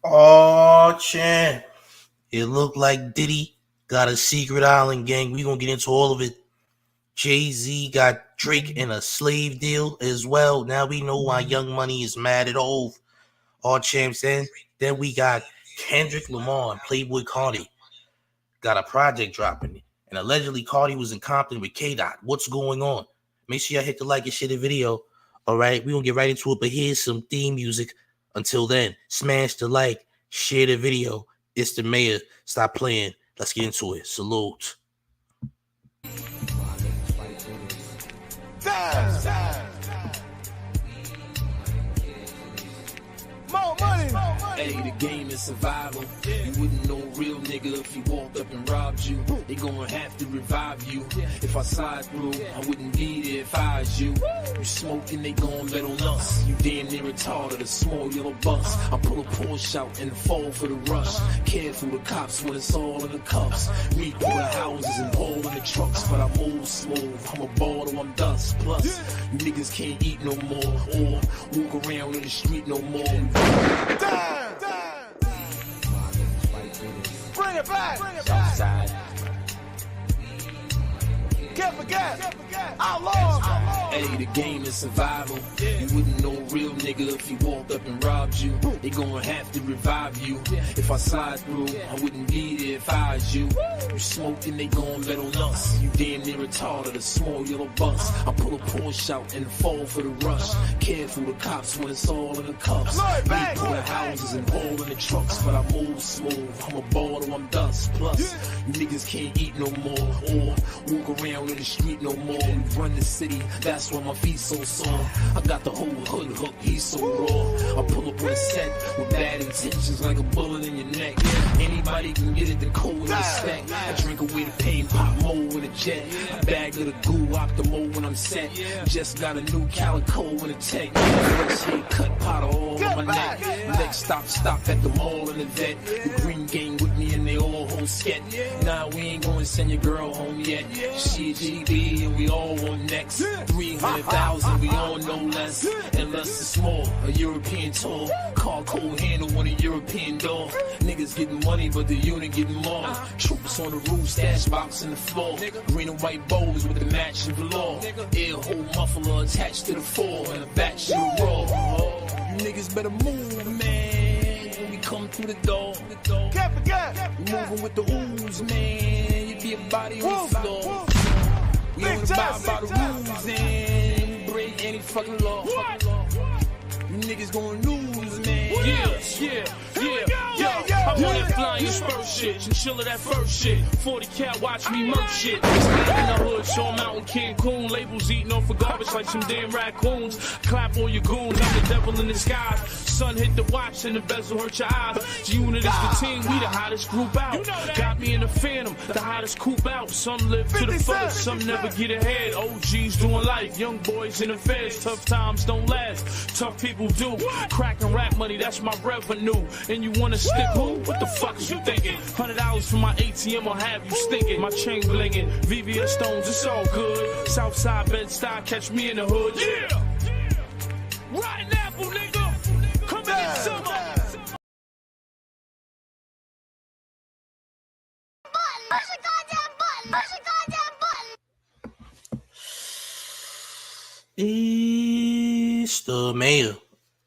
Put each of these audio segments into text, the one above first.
Oh, champ. It looked like Diddy got a secret island, gang. We gonna get into all of it. Jay-Z got Drake in a slave deal as well. Now we know why Young Money is mad at Hov. All champs in. Then we got Kendrick, Lamar, and Playboi Carti got a project dropping. And allegedly Cardi was in Compton with K-Dot. What's going on? Make sure y'all hit the like and share the video. All right, we're going to get right into it, but here's some theme music. Until then, smash the like, share the video. It's the mayor. Stop playing. Let's get into it. Salute. More money. Hey, the game is survival. You wouldn't know a real nigga if he walked up and robbed you. They gonna have to revive you. If I slide through, I wouldn't be there if I was you. You smoking, they gon' bet on us. You damn near retarded, a small yellow bus. I pull a Porsche out and fall for the rush. Careful the cops when it's all in the cups. We pull the houses and all in the trucks. But I'm old smooth, I'm a baller, I'm dust. Plus, you niggas can't eat no more. Or walk around in the street no more. Damn. Bring it back. Southside. Can't forget. Outlaws. Hey, the game is survival. You wouldn't know a real nigga if he walked up and robbed you. They gonna have to revive you. If I slide through, I wouldn't be there if I was you. You smoking, they gon' bet on us. You damn near retarded, a small yellow bus. I pull a Porsche out and fall for the rush. Careful the cops when it's all in the cups. We pull the houses and all in the trucks. But I'm old smooth, I'm a baller, I'm dust. Plus, you niggas can't eat no more. Or walk around in the street no more. We run the city, that's why my feet so sore. I got the whole hood hooked, he's so raw. I pull up on a set with bad intentions like a bullet in your neck. Anybody can get it, the code in the stack. I drink away the pain, pop more in a jet. A bag of the goo, optimal when I'm set. Just got a new calico in a tech. Fresh haircut, powder all on my neck. Next stop at the mall in the vet. The green gang with me and they all hold sket. Nah, we ain't gonna send your girl home yet. She a GB and we all on next. 300,000, we all know less. Unless it's more, a European tour. Car cold handle on a European door. Niggas getting money, but the unit getting more. Troops on the roof, stash box in the floor. Green and white bows with the matching velour. Air hole muffler attached to the floor. And a batch of raw. You niggas better move, man. When we come through the door. Can't forget. We moving with the ooze, man. You be a body on the floor. We don't abide by the rules and we break any fucking law. You niggas gon' lose, man. Yeah. I want that flying first shit, chinchilla that first shit. 40 cat watch me murk shit. In the hood, show 'em out in Cancun. Labels eating off of garbage like some damn raccoons. Clap on your goons, I'm the devil in disguise. Sun hit the watch and the bezel hurt your eyes. G-Unit is the team, we the hottest group out. Got me in the Phantom, the hottest coupe out. Some live to the fullest, some never get ahead. OGs doing life, young boys in the feds. Tough times don't last, tough people do. Crack and rap money, that's my revenue. And you wanna stick who? What the fuck is you thinking? $100 for my ATM will have you stinking. My chain blinging, VVS stones, it's all good. Southside Bed-Stuy, catch me in the hood. Yeah! Rotten apple, nigga! Come in the summer! It's the mayor.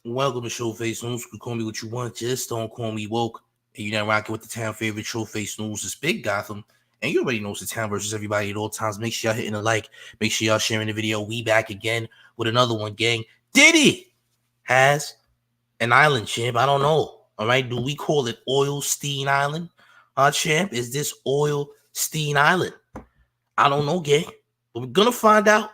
Welcome to Showface News. You can call me what you want, just don't call me woke. And you're not rocking with the town favorite Showface News. It's Big Gotham. And you already know it's the town versus everybody at all times. Make sure y'all hitting a like. Make sure y'all sharing the video. We back again with another one, gang. Diddy has an island, champ. I don't know. All right. Do we call it Oilstein Island? Champ, is this Oilstein Island? I don't know, gang. But we're going to find out.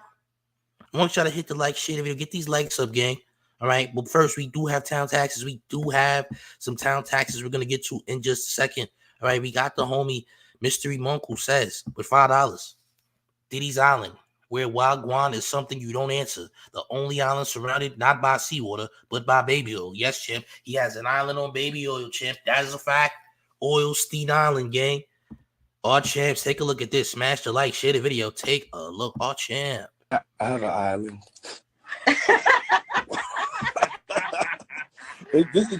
I want y'all to hit the like, share the video. Get these likes up, gang. All right. But first, we do have town taxes. We do have some town taxes we're going to get to in just a second. All right. We got the homie Mystery Monk who says with $5, Diddy's Island, where Wagwan is something you don't answer. The only island surrounded not by seawater, but by baby oil. Yes, champ. He has an island on baby oil, champ. That is a fact. Oilstein Island, gang. All champs, take a look at this. Smash the like, share the video. Take a look. All champ. I have an island. This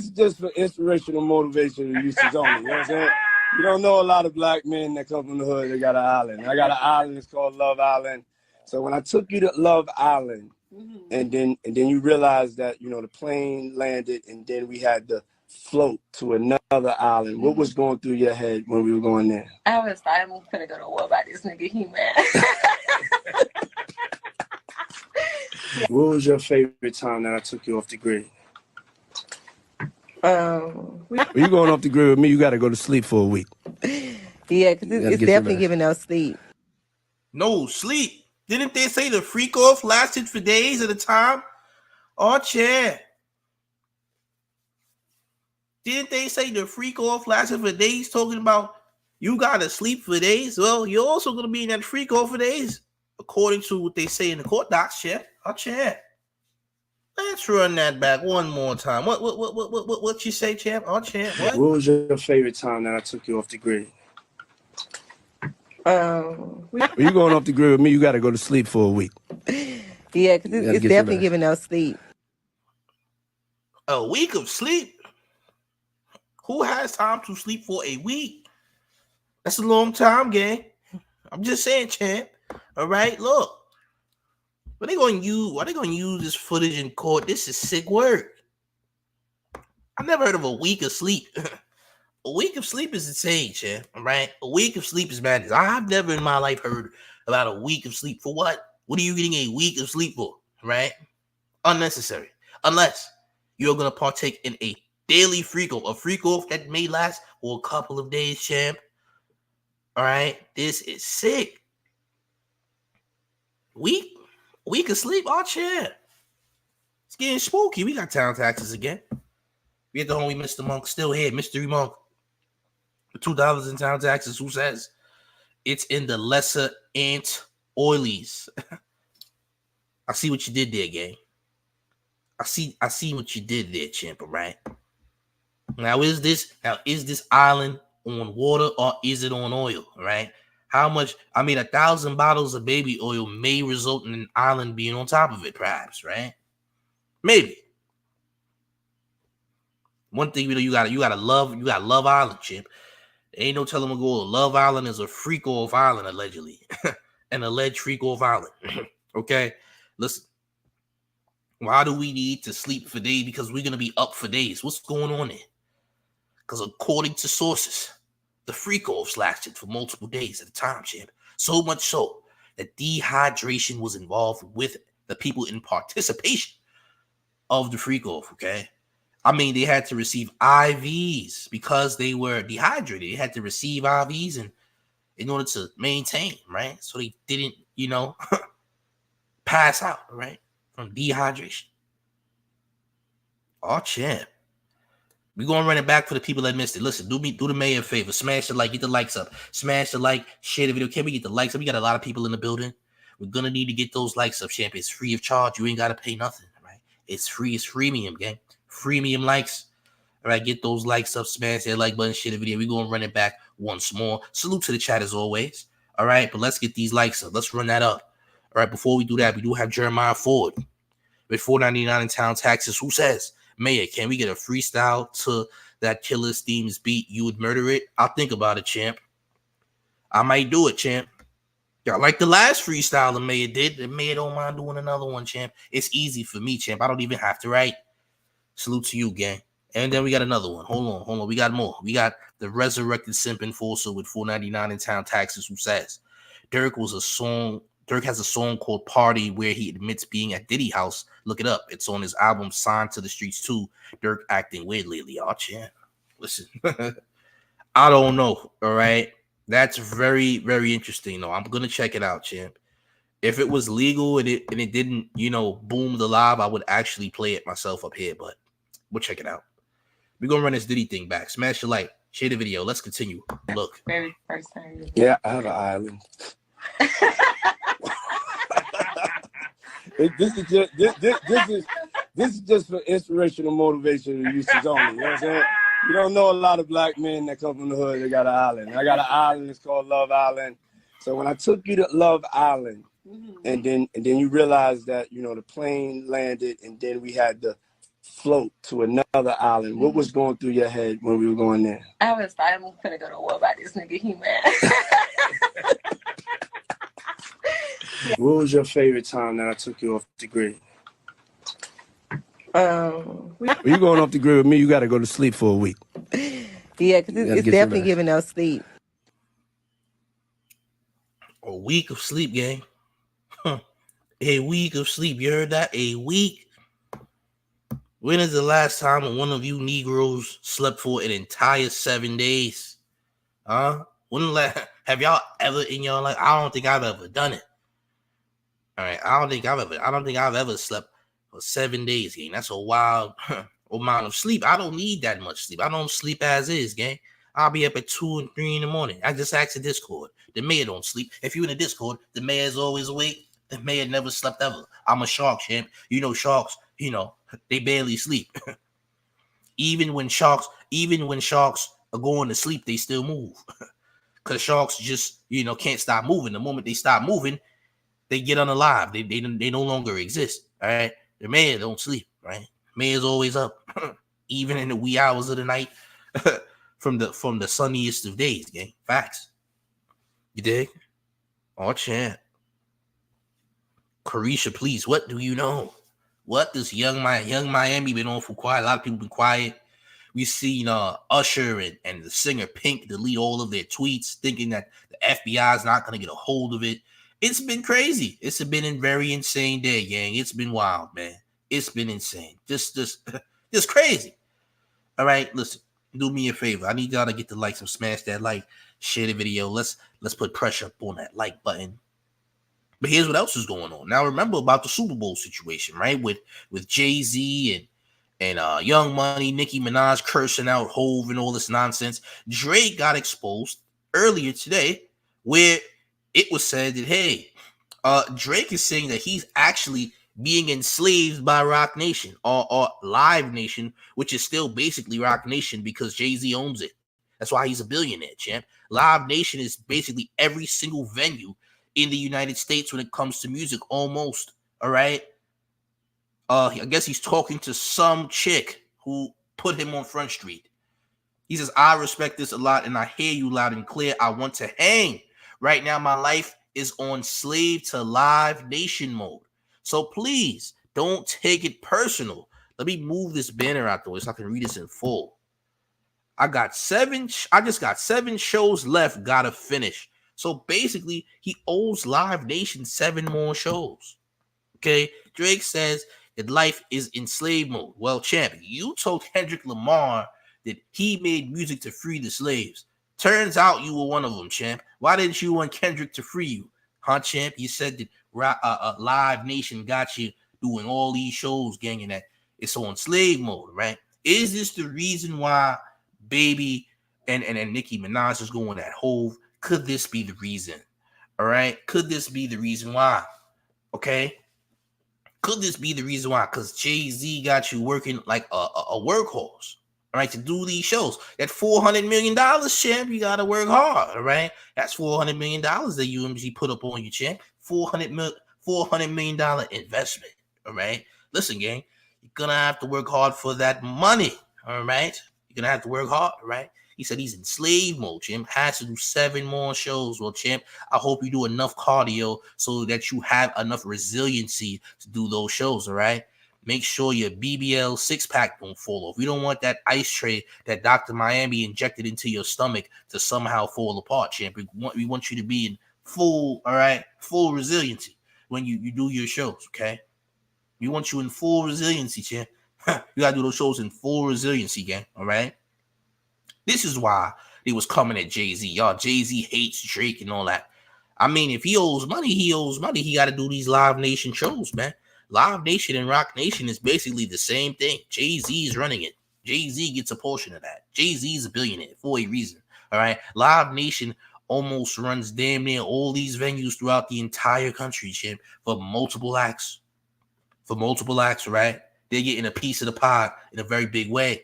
is just for inspirational, motivational uses only. You know what I'm saying? You don't know a lot of black men that come from the hood. They got an island. I got an island. It's called Love Island. So when I took you to Love Island, and then you realize that the plane landed, and then we had to float to another island. What was going through your head when we were going there? I was like, I'm gonna go to war by this nigga. He mad. What was your favorite time that I took you off the grid? When you going off the grid with me, you got to go to sleep for a week. Yeah, because it's definitely giving no sleep. No sleep. Didn't they say the freak off lasted for days at a time? Oh, chair. Didn't they say the freak off lasted for days? Talking about you gotta sleep for days. Well, you're also gonna be in that freak off for days, according to what they say in the court docs, chair. Oh, chair. Let's run that back one more time. What you say, champ? Oh, champ. What was your favorite time that I took you off the grid? When you going off the grid with me, you got to go to sleep for a week. Yeah, because it's definitely giving no sleep. A week of sleep? Who has time to sleep for a week? That's a long time, gang. I'm just saying, champ. All right, look. Why they gonna use this footage in court? This is sick work. I never heard of a week of sleep. A week of sleep is insane, champ. All right, a week of sleep is madness. I've never in my life heard about a week of sleep. For what? What are you getting a week of sleep for? Right? Unnecessary. Unless you're gonna partake in a daily freak off, a freak off that may last for a couple of days, champ. All right, this is sick. Week of sleep, oh shit. It's getting spooky. We got town taxes again. We had the homie Mr. Monk still here, Mystery Monk. $2 in town taxes. Who says it's in the lesser ant oilies? I see what you did there, gang. I see what you did there, champ. All right. Now is this island on water or is it on oil? All right. How much? 1,000 bottles of baby oil may result in an island being on top of it, perhaps, right? Maybe. One thing you gotta love Love Island, champ. Ain't no telling them to go. Love Island is a freak off island, allegedly. An alleged freak off island. Okay? Listen. Why do we need to sleep for days? Because we're gonna be up for days. What's going on there? Because according to sources, the freak offs lasted for multiple days at a time, champ. So much so that dehydration was involved with the people in participation of the freak off, okay? They had to receive IVs because they were dehydrated. They had to receive IVs in order to maintain, right? So they didn't, pass out, right? From dehydration. Oh, champ. We're going to run it back for the people that missed it. Listen, do the mayor a favor. Smash the like, get the likes up. Smash the like, share the video. Can we get the likes up? We got a lot of people in the building. We're going to need to get those likes up, champ. It's free of charge. You ain't got to pay nothing, right? It's free. It's freemium, gang. Freemium likes. All right, get those likes up. Smash that like button, share the video. We're going to run it back once more. Salute to the chat as always. All right, but let's get these likes up. Let's run that up. All right, before we do that, we do have Jeremiah Ford with $4.99 in town taxes. Who says, Mayor, can we get a freestyle to that Killer's Themes beat? You would murder it? I'll think about it, champ. I might do it, champ. Y'all like the last freestyle the Mayor did. The Mayor don't mind doing another one, champ. It's easy for me, champ. I don't even have to write. Salute to you, gang. And then we got another one. Hold on. We got more. We got the Resurrected Simp Enforcer with $4.99 in town taxes. Who says Dirk has a song called Party where he admits being at Diddy's house. Look it up. It's on his album Signed to the Streets 2. Dirk acting weird lately. Oh, champ. Listen. I don't know. All right. That's very, very interesting, though. I'm going to check it out, champ. If it was legal and it didn't, boom the live, I would actually play it myself up here, but we'll check it out. We're going to run this Diddy thing back. Smash the like. Share the video. Let's continue. Look. Very first time. Yeah, I have an island. This is just for inspirational, motivational uses only. You know what I'm saying? You don't know a lot of black men that come from the hood. They got an island. I got an island. It's called Love Island. So when I took you to Love Island, and then you realize that the plane landed, and then we had to float to another island, what was going through your head when we were going there? I was like, I'm finna go to war by this nigga, he man. What was your favorite time that I took you off the grid? When you going off the grid with me, you got to go to sleep for a week. Yeah, because it's definitely giving no sleep. A week of sleep, gang. A week of sleep. You heard that? A week. When is the last time one of you Negroes slept for an entire 7 days? Huh? Have y'all ever in your life? I don't think I've ever done it. All right, I don't think I've ever slept for 7 days, gang. That's a wild amount of sleep. I don't need that much sleep. I don't sleep as is, gang. I'll be up at 2 and 3 in the morning. I just asked the Discord. The mayor don't sleep. If you in the Discord, the mayor's always awake. The mayor never slept ever. I'm a shark, champ. You know sharks, they barely sleep. even when sharks are going to sleep, they still move. Because sharks just, can't stop moving. The moment they stop moving, they get unalive. They no longer exist. All right. The mayor don't sleep, right? Mayor's always up, even in the wee hours of the night, from the sunniest of days, gang. Facts. You dig? Oh, champ. Carisha, please, what do you know? What does Young Miami been on for quiet? A lot of people been quiet. We've seen Usher and the singer Pink delete all of their tweets, thinking that the FBI is not going to get a hold of it. It's been crazy. It's been a very insane day, gang. It's been wild, man. It's been insane. Just crazy. All right, listen. Do me a favor. I need y'all to get the likes and smash that like, share the video. Let's put pressure up on that like button. But here's what else is going on. Now remember about the Super Bowl situation, right? With Jay-Z and Young Money, Nicki Minaj cursing out Hove and all this nonsense. Drake got exposed earlier today where it was said that, hey, Drake is saying that he's actually being enslaved by Roc Nation or Live Nation, which is still basically Roc Nation because Jay-Z owns it. That's why he's a billionaire, champ. Live Nation is basically every single venue in the United States when it comes to music, almost. All right. I guess he's talking to some chick who put him on Front Street. He says, I respect this a lot and I hear you loud and clear. I want to hang. Right now, my life is on slave to Live Nation mode. So please don't take it personal. Let me move this banner out the way so I can read this in full. I just got 7 shows left. Gotta finish. So basically, he owes Live Nation 7 more shows. Okay? Drake says that life is in slave mode. Well, champ, you told Kendrick Lamar that he made music to free the slaves. Turns out you were one of them, champ. Why didn't you want Kendrick to free you? Huh, champ? You said that Live Nation got you doing all these shows, gang, and that it's on slave mode, right? Is this the reason why Baby and Nicki Minaj is going at Hove? Could this be the reason? All right? Could this be the reason why? Okay? Could this be the reason why? Because Jay-Z got you working like a workhorse, all right, to do these shows. That $400 million, champ, you got to work hard, all right? That's $400 million that UMG put up on you, champ. $400 million investment, all right? Listen, gang, you're going to have to work hard for that money, all right? You're going to have to work hard, all right? He said he's in slave mode, champ. Has to do 7 more shows. Well, champ, I hope you do enough cardio so that you have enough resiliency to do those shows, all right? Make sure your BBL 6-pack don't fall off. We don't want that ice tray that Dr. Miami injected into your stomach to somehow fall apart, champ. We want you to be in full, all right, full resiliency when you do your shows, okay? We want you in full resiliency, champ. You got to do those shows in full resiliency, gang, all right? This is why they was coming at Jay-Z. Y'all, Jay-Z hates Drake and all that. I mean, if he owes money, he owes money. He got to do these Live Nation shows, man. Live Nation and Roc Nation is basically the same thing. Jay-Z is running it. Jay-Z gets a portion of that. Jay-Z is a billionaire for a reason, all right? Live Nation almost runs damn near all these venues throughout the entire country, champ, for multiple acts. Right? They're getting a piece of the pie in a very big way,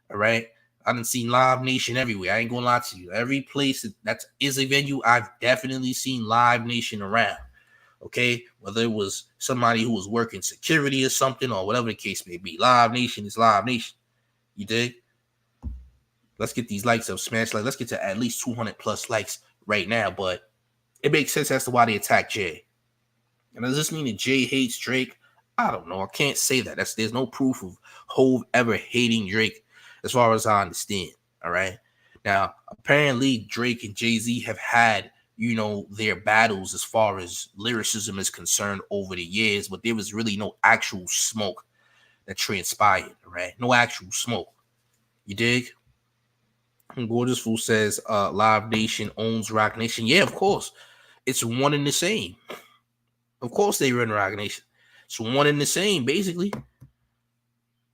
all right? I done seen Live Nation everywhere. I ain't gonna lie to you. Every place that is a venue, I've definitely seen Live Nation around. Okay, whether it was somebody who was working security or something, or whatever the case may be. Live Nation is Live Nation. You dig? Let's get these likes up, smash like. Let's get to at least 200 plus likes right now. But it makes sense as to why they attacked Jay. And does this mean that Jay hates Drake? I don't know. I can't say that. There's no proof of Hove ever hating Drake, as far as I understand. All right. Now, apparently, Drake and Jay-Z have had, their battles as far as lyricism is concerned over the years, but there was really no actual smoke that transpired. Right? No actual smoke. You dig? Gorgeous Fool says, Live Nation owns Rock Nation. Yeah, of course. It's one and the same. Of course they run Rock Nation. It's one and the same, basically.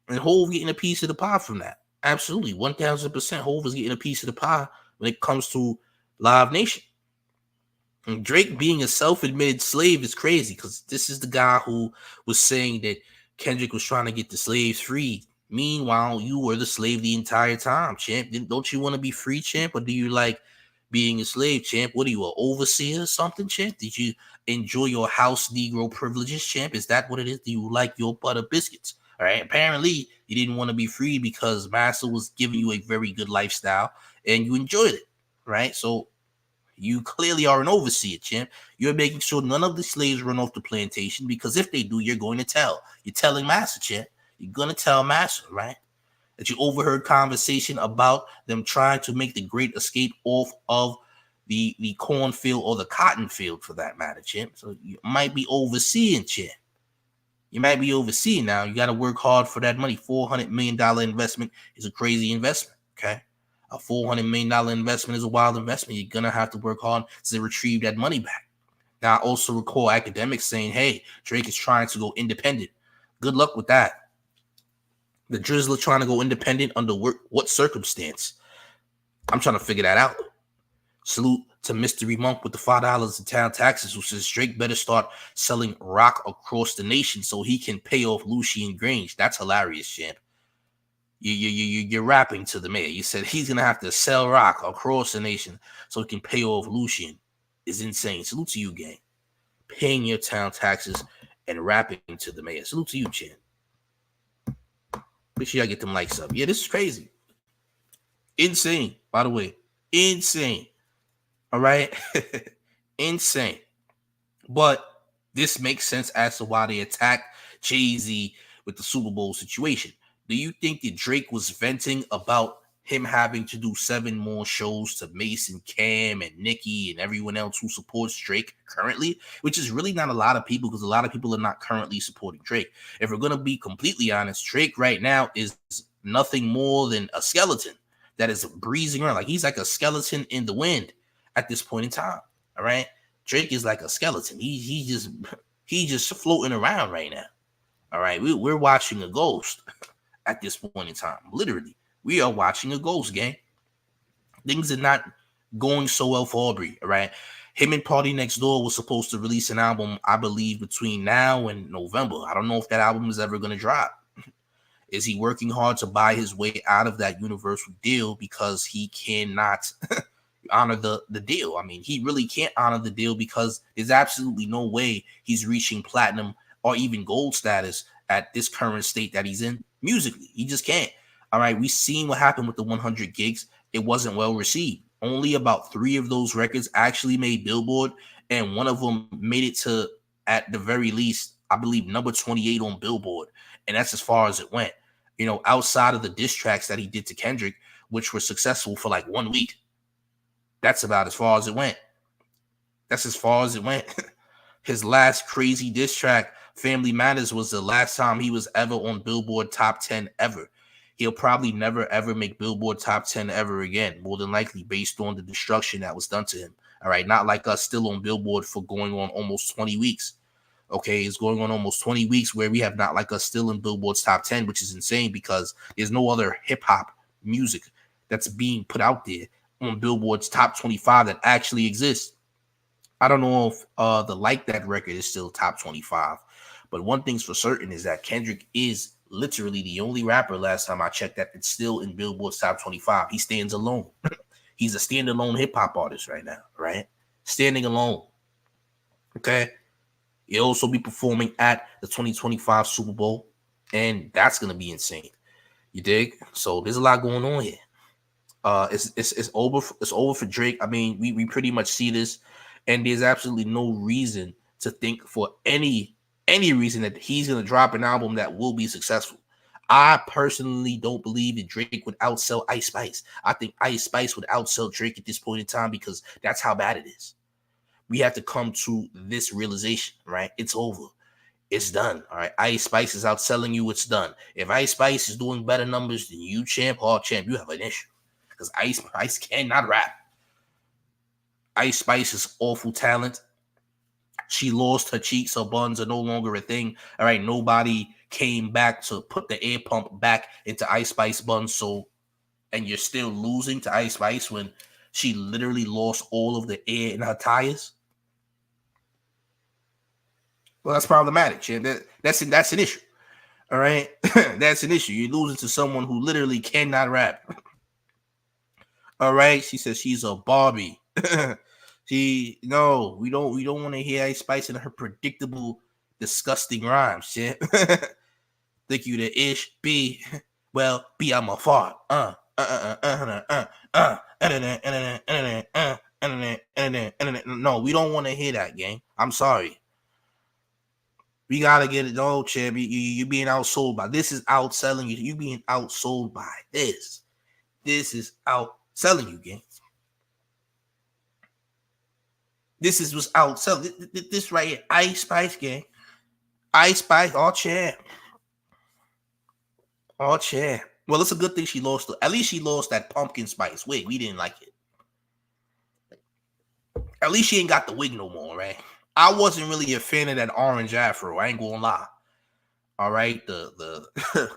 And Hove getting a piece of the pie from that. Absolutely. 1,000% Hove is getting a piece of the pie when it comes to Live Nation. And Drake being a self-admitted slave is crazy, because this is the guy who was saying that Kendrick was trying to get the slaves freed. Meanwhile, you were the slave the entire time, champ. Don't you want to be free, champ? Or do you like being a slave, champ? What are you, an overseer or something, champ? Did you enjoy your house Negro privileges, champ? Is that what it is? Do you like your butter biscuits? All right. Apparently, you didn't want to be free because Master was giving you a very good lifestyle and you enjoyed it, right? So you clearly are an overseer, champ. You're making sure none of the slaves run off the plantation, because if they do, you're going to tell. You're telling Master, champ. You're going to tell Master, right? That you overheard conversation about them trying to make the great escape off of the cornfield, or the cotton field for that matter, champ. So you might be overseeing, champ. You might be overseeing now. You got to work hard for that money. $400 million investment is a crazy investment, okay? A $400 million investment is a wild investment. You're going to have to work hard to retrieve that money back. Now, I also recall academics saying, hey, Drake is trying to go independent. Good luck with that. The Drizzler trying to go independent under what circumstance? I'm trying to figure that out. Salute to Mystery Monk with the $5 in town taxes, who says Drake better start selling rock across the nation so he can pay off Lucian Grange. That's hilarious, champ. You're rapping to the mayor. You said he's going to have to sell rock across the nation so he can pay off Lucian. Is insane. Salute to you, gang. Paying your town taxes and rapping to the mayor. Salute to you, champ. Make sure y'all get them likes up. Yeah, this is crazy. Insane, by the way. Insane. All right? Insane. But this makes sense as to why they attacked Jay-Z with the Super Bowl situation. Do you think that Drake was venting about him having to do 7 more shows to Mason, Cam, and Nicki, and everyone else who supports Drake currently? Which is really not a lot of people, because a lot of people are not currently supporting Drake. If we're going to be completely honest, Drake right now is nothing more than a skeleton that is breezing around. Like, he's like a skeleton in the wind at this point in time. All right? Drake is like a skeleton. He just floating around right now. All right? We're watching a ghost at this point in time. Literally. We are watching a ghost, gang. Things are not going so well for Aubrey, all right? Him and Party Next Door was supposed to release an album, I believe, between now and November. I don't know if that album is ever going to drop. Is he working hard to buy his way out of that Universal deal because he cannot honor the deal? I mean, he really can't honor the deal because there's absolutely no way he's reaching platinum or even gold status at this current state that he's in musically. He just can't. All right, we've seen what happened with the 100 gigs. It wasn't well received. Only about 3 of those records actually made Billboard, and one of them made it to, at the very least, I believe, number 28 on Billboard. And that's as far as it went. You know, outside of the diss tracks that he did to Kendrick, which were successful for like 1 week, that's about as far as it went. That's as far as it went. His last crazy diss track, Family Matters, was the last time he was ever on Billboard Top 10 ever. He'll probably never, ever make Billboard Top 10 ever again, more than likely based on the destruction that was done to him. All right, not like us still on Billboard for going on almost 20 weeks. Okay, it's going on almost 20 weeks where we have Not Like Us still in Billboard's Top 10, which is insane because there's no other hip-hop music that's being put out there on Billboard's Top 25 that actually exists. I don't know if the Like That record is still top 25, but one thing's for certain is that Kendrick is literally the only rapper last time I checked that it's still in Billboard's Top 25. He stands alone. He's a standalone hip-hop artist right now, right? Standing alone. Okay? He'll also be performing at the 2025 Super Bowl, and that's gonna be insane. You dig? So there's a lot going on here. It's over. It's over for Drake. I mean, we pretty much see this, and there's absolutely no reason to think for any reason that he's gonna drop an album that will be successful. I personally don't believe that Drake would outsell Ice Spice. I think Ice Spice would outsell Drake at this point in time because that's how bad it is. We have to come to this realization, right? It's over. It's done. All right. Ice Spice is outselling you. It's done. If Ice Spice is doing better numbers than you, champ, you have an issue. Because Ice Spice cannot rap. Ice Spice is awful talent. She lost her cheeks. Her buns are no longer a thing. All right. Nobody came back to put the air pump back into Ice Spice buns. So, and you're still losing to Ice Spice when she literally lost all of the air in her tires. Well, that's problematic, champ. That's an issue. All right, that's an issue. You're losing to someone who literally cannot rap. All right, she says she's a Barbie. We don't want to hear Ice Spice in her predictable, disgusting rhymes, champ. Think you the ish B? Well, B, I'm a fart. No, we don't want to hear that, gang. I'm sorry. We gotta get it. No, champ. You're being outsold by this. Is outselling you. You being outsold by this. This is outselling you, gang. This is what's outselling. This right here, Ice Spice, gang. Ice Spice, all champ. All champ. Well, it's a good thing she lost. At least she lost that pumpkin spice wig. We didn't like it. At least she ain't got the wig no more, right? I wasn't really a fan of that orange afro. I ain't gonna lie. All right,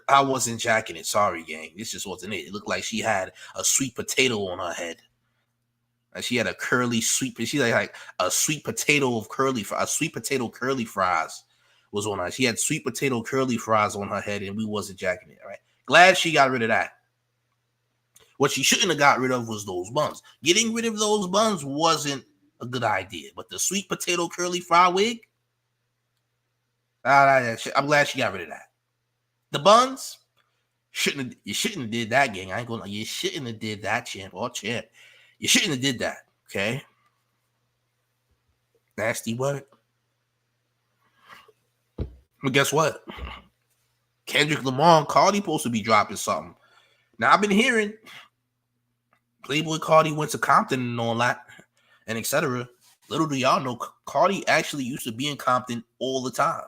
I wasn't jacking it. Sorry, gang. This just wasn't it. It looked like she had a sweet potato on her head. And she had a curly sweet. She like a sweet potato curly fries was on her. She had sweet potato curly fries on her head, and we wasn't jacking it. All right. Glad she got rid of that. What she shouldn't have got rid of was those buns. Getting rid of those buns wasn't a good idea. But the sweet potato curly fry wig, I'm glad she got rid of that. The buns, you shouldn't have did that, gang. I ain't gonna. You shouldn't have did that, champ. Oh, champ. You shouldn't have did that. Okay. Nasty word. But guess what? Kendrick, Lamar, and Cardi supposed to be dropping something. Now, I've been hearing Playboi Carti went to Compton and all that, and etc. Little do y'all know, Cardi actually used to be in Compton all the time.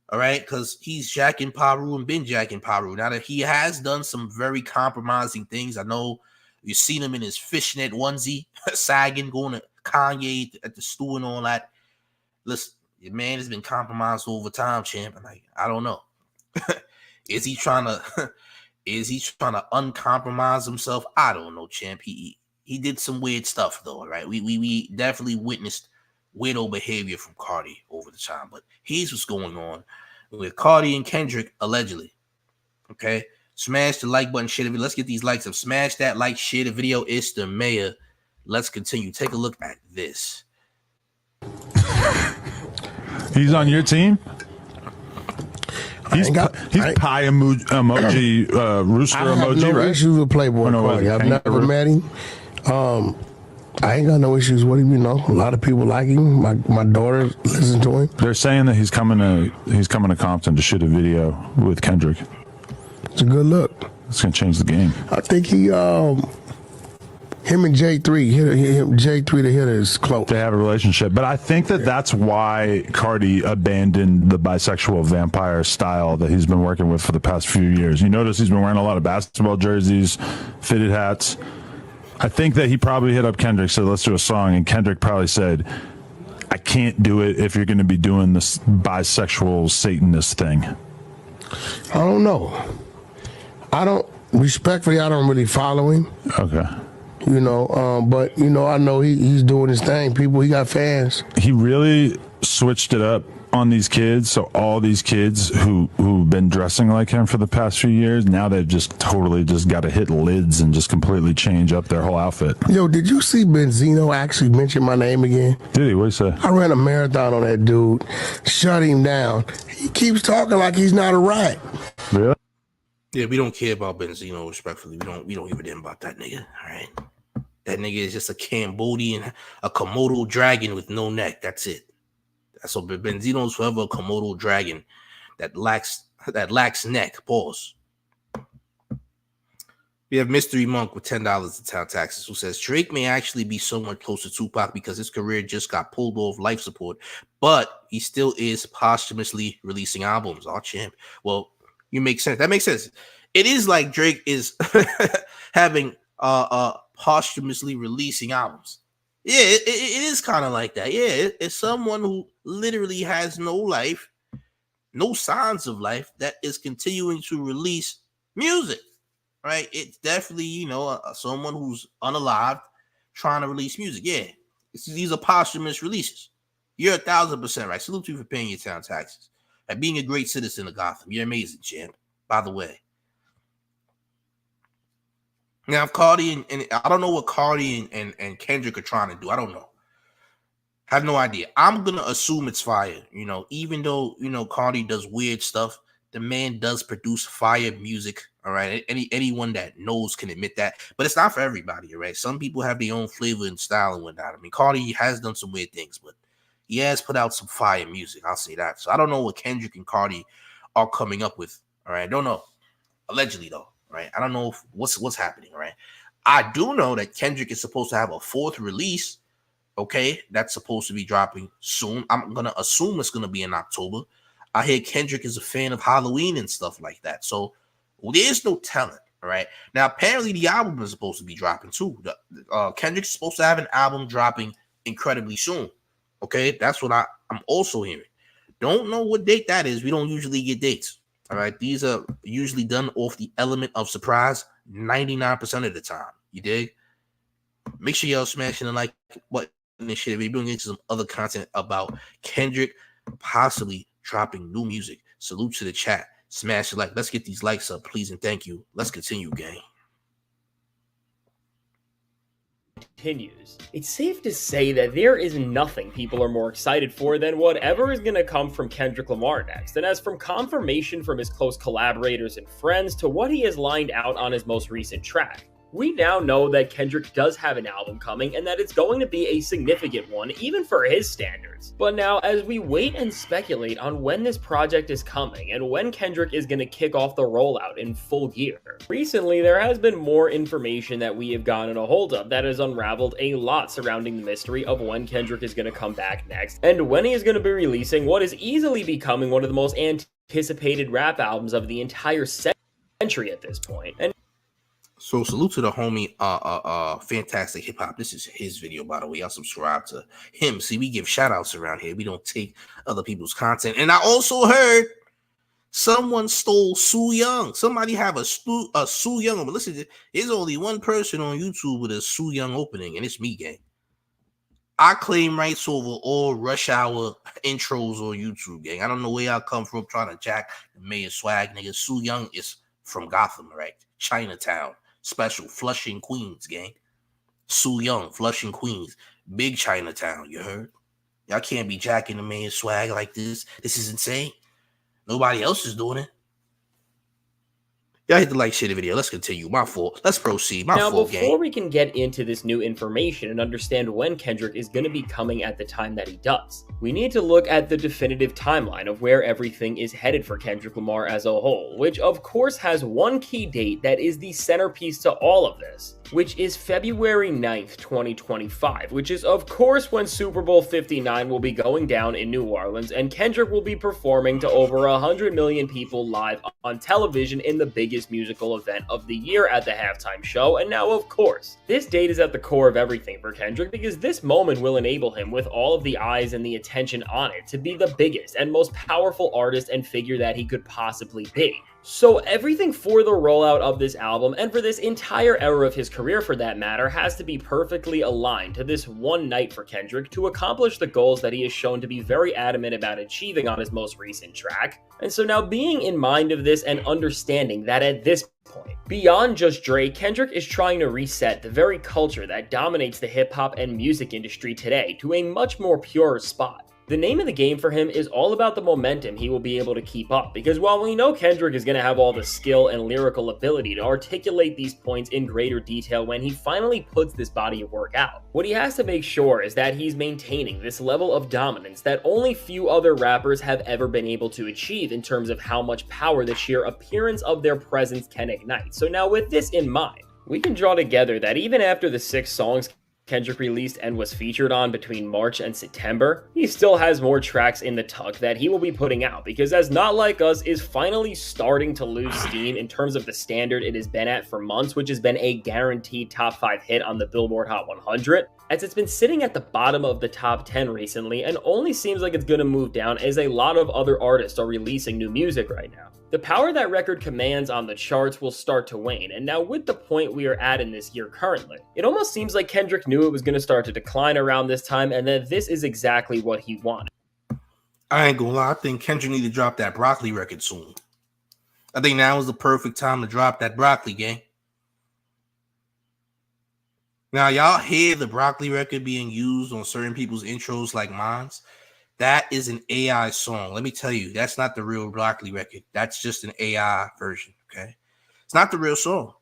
All right, because he's jacking Paru and been jacking Paru. Now that he has done some very compromising things, I know you've seen him in his fishnet onesie, sagging, going to Kanye at the stew and all that. Listen, your man has been compromised over time, champ. And I don't know. Is he trying to uncompromise himself? I don't know, champ. He did some weird stuff though, right? We definitely witnessed weirdo behavior from Cardi over the time, but here's what's going on with Cardi and Kendrick allegedly. Okay, smash the like button, share the video. Let's get these likes up. Smash that like, share the video. It's the mayor. Let's continue. Take a look at this. He's on your team. He's pie emoji, rooster emoji. I have no issues with Playboi Carti. I've never met him. I ain't got no issues with him. You know, a lot of people like him. My daughter listens to him. They're saying that he's coming to Compton to shoot a video with Kendrick. It's a good look. It's gonna change the game. I think him and J3 the hitter is close. They have a relationship, but I think that's why Cardi abandoned the bisexual vampire style that he's been working with for the past few years. You notice he's been wearing a lot of basketball jerseys, fitted hats. I think that he probably hit up Kendrick, said, let's do a song, and Kendrick probably said, I can't do it if you're going to be doing this bisexual Satanist thing. I don't know. Respectfully, I don't really follow him. Okay. You know, but I know he's doing his thing. He got fans. He really switched it up on these kids. So all these kids who've been dressing like him for the past few years, now they've just totally just got to hit lids and just completely change up their whole outfit. Yo, did you see Benzino actually mention my name again? Did he? What'd he say? I ran a marathon on that dude. Shut him down. He keeps talking like he's not a rat. Really? Yeah, we don't care about Benzino, respectfully. We don't give a damn about that nigga. All right. That nigga is just a Komodo dragon with no neck. That's it. So Benzino's forever a Komodo dragon that lacks neck. Pause. We have Mystery Monk with $10 in town taxes who says Drake may actually be somewhat close to Tupac because his career just got pulled off life support, but he still is posthumously releasing albums. Oh, champ. Well, you make sense. That makes sense. It is like Drake is having posthumously releasing albums. Yeah, it is kind of like that. Yeah, it's someone who literally has no life, no signs of life, that is continuing to release music, right? It's definitely, someone who's unalived trying to release music. Yeah, these are posthumous releases. You're 1,000% right. Salute to you for paying your town taxes and being a great citizen of Gotham. You're amazing, champ, by the way. Now, if Cardi and I don't know what Cardi and Kendrick are trying to do. I don't know. Have no idea. I'm going to assume it's fire. Even though, Cardi does weird stuff, the man does produce fire music. All right. Anyone that knows can admit that. But it's not for everybody. All right. Some people have their own flavor and style and whatnot. I mean, Cardi has done some weird things, but he has put out some fire music. I'll say that. So I don't know what Kendrick and Cardi are coming up with. All right. I don't know. Allegedly, though. Right, I don't know what's happening. Right, I do know that Kendrick is supposed to have a fourth release. Okay, that's supposed to be dropping soon. I'm gonna assume it's gonna be in October. I hear Kendrick is a fan of Halloween and stuff like that. So there's no telling. All right, now apparently the album is supposed to be dropping too. Kendrick's supposed to have an album dropping incredibly soon. Okay, that's what I'm also hearing. Don't know what date that is. We don't usually get dates. All right, these are usually done off the element of surprise 99% of the time. You dig? Make sure y'all smashing the like button and shit. If you're doing into some other content about Kendrick possibly dropping new music, salute to the chat. Smash the like. Let's get these likes up, please, and thank you. Let's continue, gang. Continues. It's safe to say that there is nothing people are more excited for than whatever is going to come from Kendrick Lamar next, and as from confirmation from his close collaborators and friends to what he has lined out on his most recent track, we now know that Kendrick does have an album coming and that it's going to be a significant one, even for his standards. But now, as we wait and speculate on when this project is coming and when Kendrick is going to kick off the rollout in full gear, recently there has been more information that we have gotten a hold of that has unraveled a lot surrounding the mystery of when Kendrick is going to come back next and when he is going to be releasing what is easily becoming one of the most anticipated rap albums of the entire century at this point. And so salute to the homie, Fantastic Hip Hop. This is his video, by the way. I'll subscribe to him. See, we give shout outs around here. We don't take other people's content. And I also heard someone stole Sue Young. Somebody have a Sue Young. But listen, there's only one person on YouTube with a Sue Young opening, and it's me, gang. I claim rights over all Rush Hour intros on YouTube, gang. I don't know where y'all come from trying to jack the Mayor Swag, nigga. Sue Young is from Gotham, right? Chinatown. Special Flushing, Queens, gang. Sue Young, Flushing, Queens. Big Chinatown, you heard? Y'all can't be jacking the man swag like this. This is insane. Nobody else is doing it. Y'all hit the like, share the video. Let's continue. My fault. Let's proceed. My fault, gang. Now, before we can get into this new information and understand when Kendrick is going to be coming at the time that he does, we need to look at the definitive timeline of where everything is headed for Kendrick Lamar as a whole, which of course has one key date that is the centerpiece to all of this, which is February 9th, 2025, which is of course when Super Bowl 59 will be going down in New Orleans and Kendrick will be performing to over 100 million people live on television in the biggest musical event of the year at the halftime show. And now, of course, this date is at the core of everything for Kendrick because this moment will enable him, with all of the eyes and the attention on it, to be the biggest and most powerful artist and figure that he could possibly be. So everything for the rollout of this album, and for this entire era of his career for that matter, has to be perfectly aligned to this one night for Kendrick to accomplish the goals that he is shown to be very adamant about achieving on his most recent track. And so now, being in mind of this and understanding that at this point, beyond just Dre, Kendrick is trying to reset the very culture that dominates the hip-hop and music industry today to a much more pure spot. The name of the game for him is all about the momentum he will be able to keep up, because while we know Kendrick is going to have all the skill and lyrical ability to articulate these points in greater detail when he finally puts this body of work out, what he has to make sure is that he's maintaining this level of dominance that only few other rappers have ever been able to achieve in terms of how much power the sheer appearance of their presence can ignite. So now, with this in mind, we can draw together that even after the 6 songs Kendrick released and was featured on between March and September, he still has more tracks in the tuck that he will be putting out, because as Not Like Us is finally starting to lose steam in terms of the standard it has been at for months, which has been a guaranteed top 5 hit on the Billboard Hot 100, as it's been sitting at the bottom of the top 10 recently and only seems like it's going to move down as a lot of other artists are releasing new music right now. The power that record commands on the charts will start to wane, and now with the point we are at in this year currently, it almost seems like Kendrick knew it was going to start to decline around this time, and that this is exactly what he wanted. I ain't gonna lie, I think Kendrick need to drop that Broccoli record soon. I think now is the perfect time to drop that Broccoli, gang. Now, y'all hear the Broccoli record being used on certain people's intros like mine's? That is an AI song. Let me tell you, that's not the real Broccoli record. That's just an AI version, okay? It's not the real song.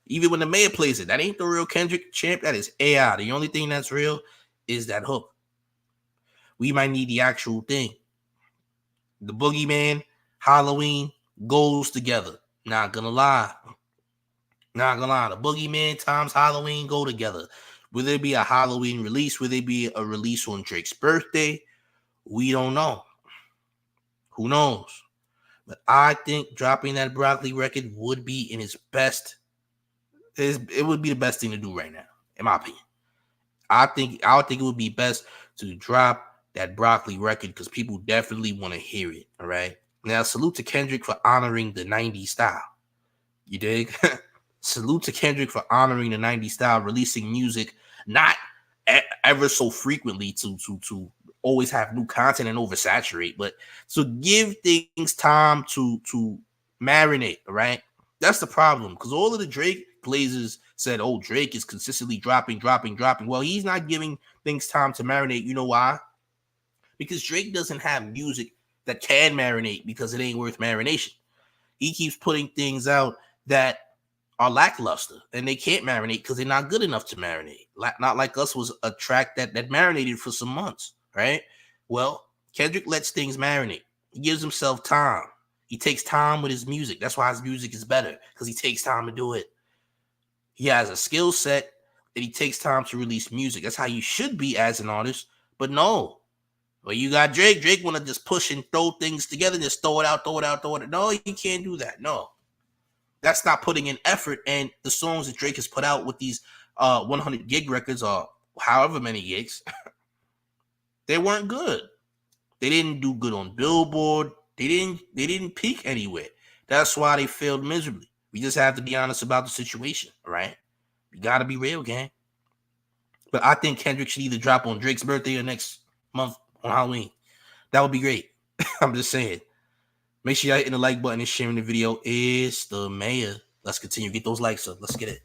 Even when the mayor plays it, that ain't the real Kendrick champ. That is AI. The only thing that's real is that hook. We might need the actual thing. The Boogeyman, Halloween goes together. Not gonna lie. Not gonna lie. The Boogeyman times Halloween go together. Will there be a Halloween release? Will there be a release on Drake's birthday? We don't know. Who knows? But I think dropping that Broccoli record would be in its best. It would be the best thing to do right now, in my opinion. I think it would be best to drop that Broccoli record because people definitely want to hear it. All right. Now, salute to Kendrick for honoring the 90s style. You dig? Salute to Kendrick for honoring the 90s style, releasing music not ever so frequently to always have new content and oversaturate, but to give things time to marinate, right? That's the problem, because all of the Drake glazers said, oh, Drake is consistently dropping. Well, he's not giving things time to marinate. You know why? Because Drake doesn't have music that can marinate because it ain't worth marination. He keeps putting things out that are lackluster and they can't marinate because they're not good enough to marinate. Not Like Us was a track that marinated for some months. Right? Well, Kendrick lets things marinate. He gives himself time. He takes time with his music. That's why his music is better, because he takes time to do it. He has a skill set that he takes time to release music. That's how you should be as an artist. But no. Well, you got Drake. Drake want to just push and throw things together, just throw it out. No, you can't do that. No. That's not putting in effort. And the songs that Drake has put out with these 100 gig records or however many gigs, they weren't good. They didn't do good on Billboard. They didn't peak anywhere. That's why they failed miserably. We just have to be honest about the situation, all right? You got to be real, gang. But I think Kendrick should either drop on Drake's birthday or next month on Halloween. That would be great. I'm just saying. Make sure y'all hitting the like button and sharing the video. It's the mayor. Let's continue. Get those likes up. Let's get it.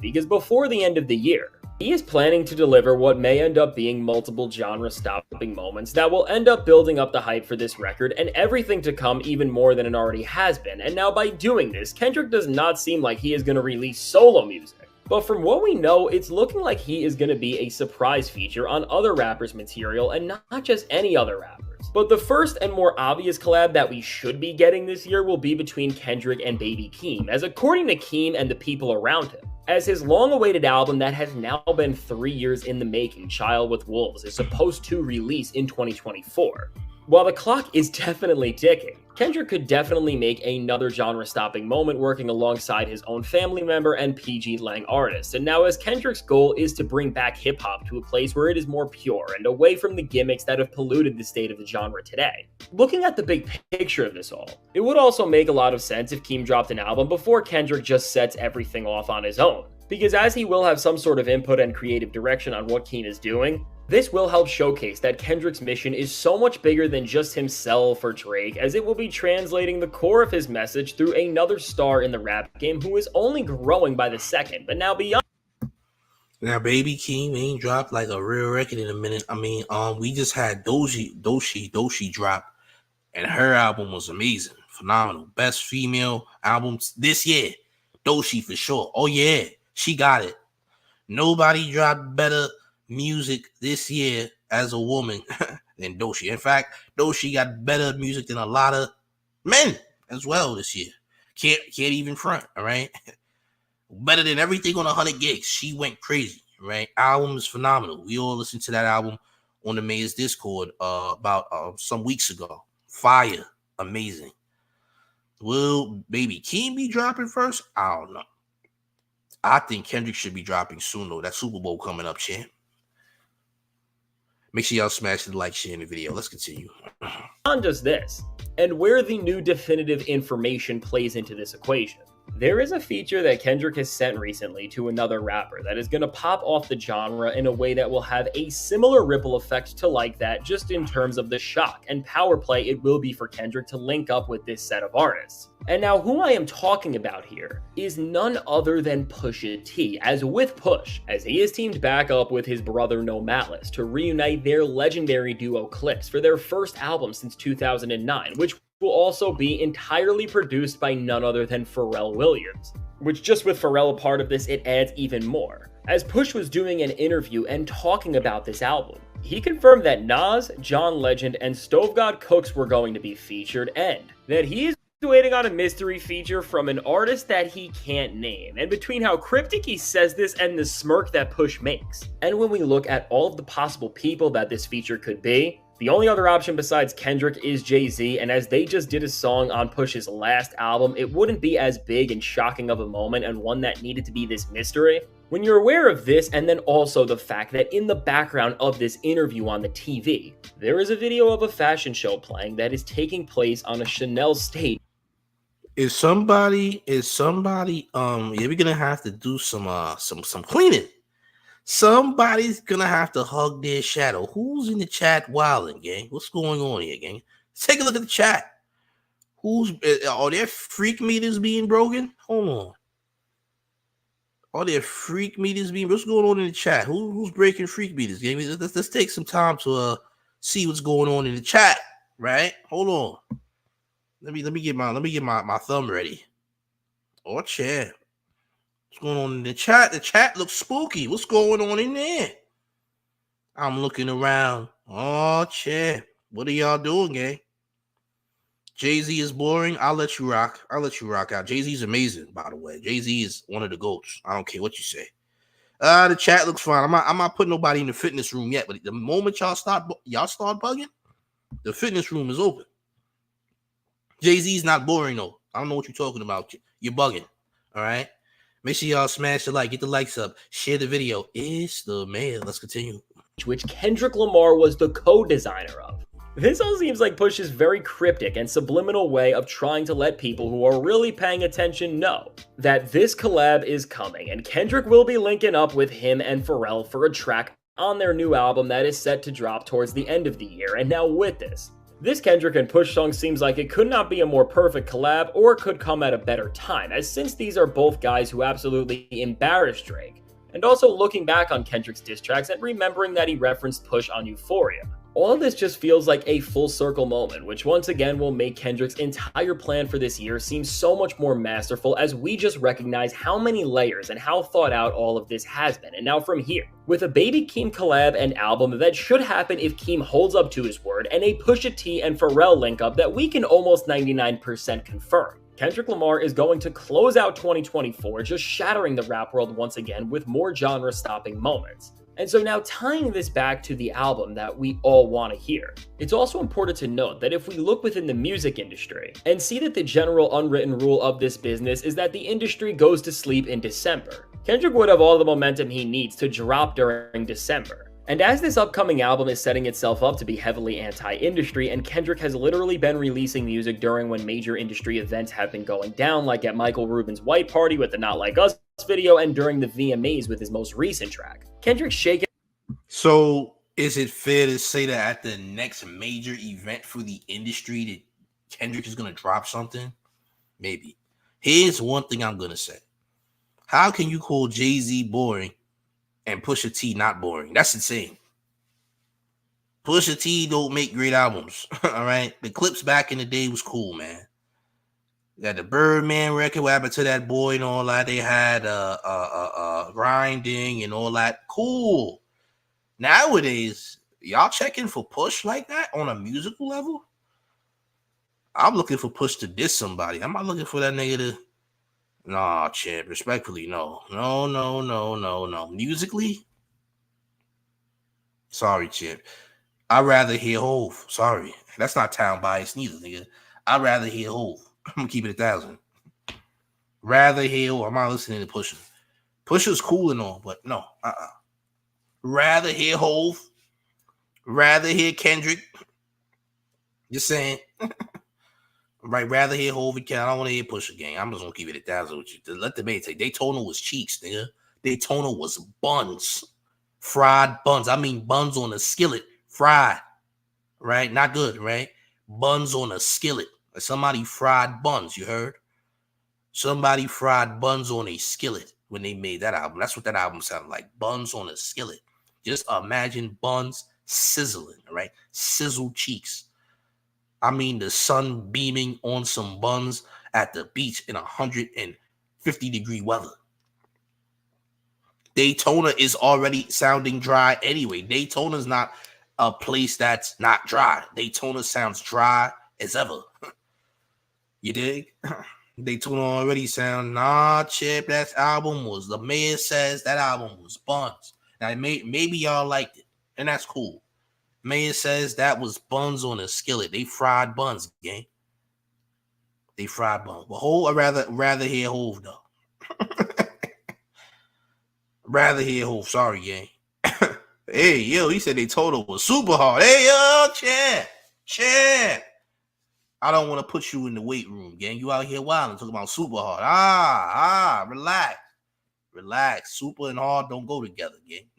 Because before the end of the year, he is planning to deliver what may end up being multiple genre-stopping moments that will end up building up the hype for this record and everything to come even more than it already has been. And now by doing this, Kendrick does not seem like he is going to release solo music. But from what we know, it's looking like he is going to be a surprise feature on other rappers' material and not just any other rappers. But the first and more obvious collab that we should be getting this year will be between Kendrick and Baby Keem, as according to Keem and the people around him, as his long-awaited album that has now been 3 years in the making, Child with Wolves, is supposed to release in 2024. While the clock is definitely ticking, Kendrick could definitely make another genre-stopping moment working alongside his own family member and PG Lang artist. And now as Kendrick's goal is to bring back hip-hop to a place where it is more pure and away from the gimmicks that have polluted the state of the genre today. Looking at the big picture of this all, it would also make a lot of sense if Keem dropped an album before Kendrick just sets everything off on his own. Because as he will have some sort of input and creative direction on what Keem is doing, this will help showcase that Kendrick's mission is so much bigger than just himself or Drake, as it will be translating the core of his message through another star in the rap game who is only growing by the second, but now beyond. Now, baby, Keem ain't dropped like a real record in a minute. I mean, we just had Doshi drop, and her album was amazing, phenomenal, best female album this year. Doshi for sure. Oh yeah, she got it. Nobody dropped better music this year as a woman than Doshi. In fact, Doshi got better music than a lot of men as well this year. Can't even front, all right? Better than everything on 100 gigs. She went crazy, right? Album is phenomenal. We all listened to that album on the Mayor's Discord about some weeks ago. Fire, amazing. Will baby Keem be dropping first? I don't know. I think Kendrick should be dropping soon though. That Super Bowl coming up, champ. Make sure y'all smash the like, share in the video. Let's continue. On just this, and where the new definitive information plays into this equation. There is a feature that Kendrick has sent recently to another rapper that is going to pop off the genre in a way that will have a similar ripple effect to like that, just in terms of the shock and power play it will be for Kendrick to link up with this set of artists. And now who I am talking about here is none other than Pusha T, as with Push, as he has teamed back up with his brother No Malice to reunite their legendary duo Clips for their first album since 2009, which will also be entirely produced by none other than Pharrell Williams. Which, just with Pharrell a part of this, it adds even more. As Push was doing an interview and talking about this album, he confirmed that Nas, John Legend, and Stove God Cooks were going to be featured, and that he is waiting on a mystery feature from an artist that he can't name. And between how cryptic he says this and the smirk that Push makes, and when we look at all of the possible people that this feature could be, the only other option besides Kendrick is Jay-Z, and as they just did a song on Push's last album, it wouldn't be as big and shocking of a moment and one that needed to be this mystery. When you're aware of this, and then also the fact that in the background of this interview on the TV, there is a video of a fashion show playing that is taking place on a Chanel stage. Is somebody, we're gonna have to do some cleaning. Somebody's gonna have to hug their shadow. Who's in the chat wilding, gang? What's going on here, gang? Let's take a look at the chat. Are there freak meters being broken? Hold on. Are there freak meters being? What's going on in the chat? Who's breaking freak meters, gang? Let's take some time to see what's going on in the chat. Right? Hold on. Let me get my thumb ready. Oh, chat. What's going on in the chat? The chat looks spooky. What's going on in there? I'm looking around. Oh, chat. What are y'all doing, gang? Jay-Z is boring. I'll let you rock. Out. Jay-Z's amazing, by the way. Jay-Z is one of the GOATs. I don't care what you say. The chat looks fine. I'm not putting nobody in the fitness room yet, but the moment y'all start bugging, the fitness room is open. Jay-Z's not boring, though. I don't know what you're talking about. You're bugging. All right? Make sure y'all smash the like, get the likes up, share the video. It's the man. Let's continue. Which Kendrick Lamar was the co-designer of. This all seems like Push's very cryptic and subliminal way of trying to let people who are really paying attention know that this collab is coming, and Kendrick will be linking up with him and Pharrell for a track on their new album that is set to drop towards the end of the year. And now with this Kendrick and Push song seems like it could not be a more perfect collab, or could come at a better time, as since these are both guys who absolutely embarrassed Drake. And also looking back on Kendrick's diss tracks and remembering that he referenced Push on Euphoria. All of this just feels like a full circle moment, which once again will make Kendrick's entire plan for this year seem so much more masterful, as we just recognize how many layers and how thought out all of this has been. And now from here, with a Baby Keem collab and album that should happen if Keem holds up to his word, and a Pusha T and Pharrell link up that we can almost 99% confirm, Kendrick Lamar is going to close out 2024 just shattering the rap world once again with more genre-stopping moments. And so now tying this back to the album that we all want to hear, it's also important to note that if we look within the music industry and see that the general unwritten rule of this business is that the industry goes to sleep in December, Kendrick would have all the momentum he needs to drop during December. And as this upcoming album is setting itself up to be heavily anti-industry, and Kendrick has literally been releasing music during when major industry events have been going down, like at Michael Rubin's White Party with the Not Like Us video and during the VMAs with his most recent track, Kendrick's shaking. So is it fair to say that at the next major event for the industry that Kendrick is going to drop something? Maybe. Here's one thing I'm going to say. How can you call Jay-Z boring and Pusha T not boring? That's insane. Pusha T don't make great albums. All right. The Clips back in the day was cool, man. Got the Birdman record, what happened to that boy and all that. They had grinding and all that. Cool. Nowadays, y'all checking for Push like that on a musical level? I'm looking for Push to diss somebody. I'm not looking for that nigga to. Nah, champ. Respectfully, no. No. Musically? Sorry, champ. I'd rather hear Hove. Sorry. That's not town bias neither, nigga. I'd rather hear Hove. I'm gonna keep it 1,000. Rather hear Hove. I'm not listening to Pusha. Pusha's cool and all, but no. Rather hear Hove. Rather hear Kendrick. Just saying. Right, rather hear Hove and Kendrick. I don't want to hear Pusha, gang. I'm just gonna keep it 1,000 with you. Let the man take. Daytona was cheeks, nigga. Daytona was buns. Fried buns. I mean buns on a skillet. Fried. Right? Not good, right? Buns on a skillet. Like somebody fried buns, you heard? Somebody fried buns on a skillet when they made that album. That's what that album sounded like. Buns on a skillet. Just imagine buns sizzling, right? Sizzle cheeks. I mean the sun beaming on some buns at the beach in 150-degree weather. Daytona is already sounding dry anyway. Daytona's not a place that's not dry. Daytona sounds dry as ever. You dig? Daytona already sound, nah, Chip, that album was, the mayor says that album was buns. Now, maybe y'all liked it, and that's cool. Mayor says that was buns on a skillet. They fried buns, gang. They fried buns. But Hove, I'd rather hear Hove, though. Rather hear Hove. Sorry, gang. Hey, yo, he said they told him was super hard. Hey, yo, champ. I don't want to put you in the weight room, gang. You out here wilding, talking about super hard. Relax. Super and hard don't go together, gang.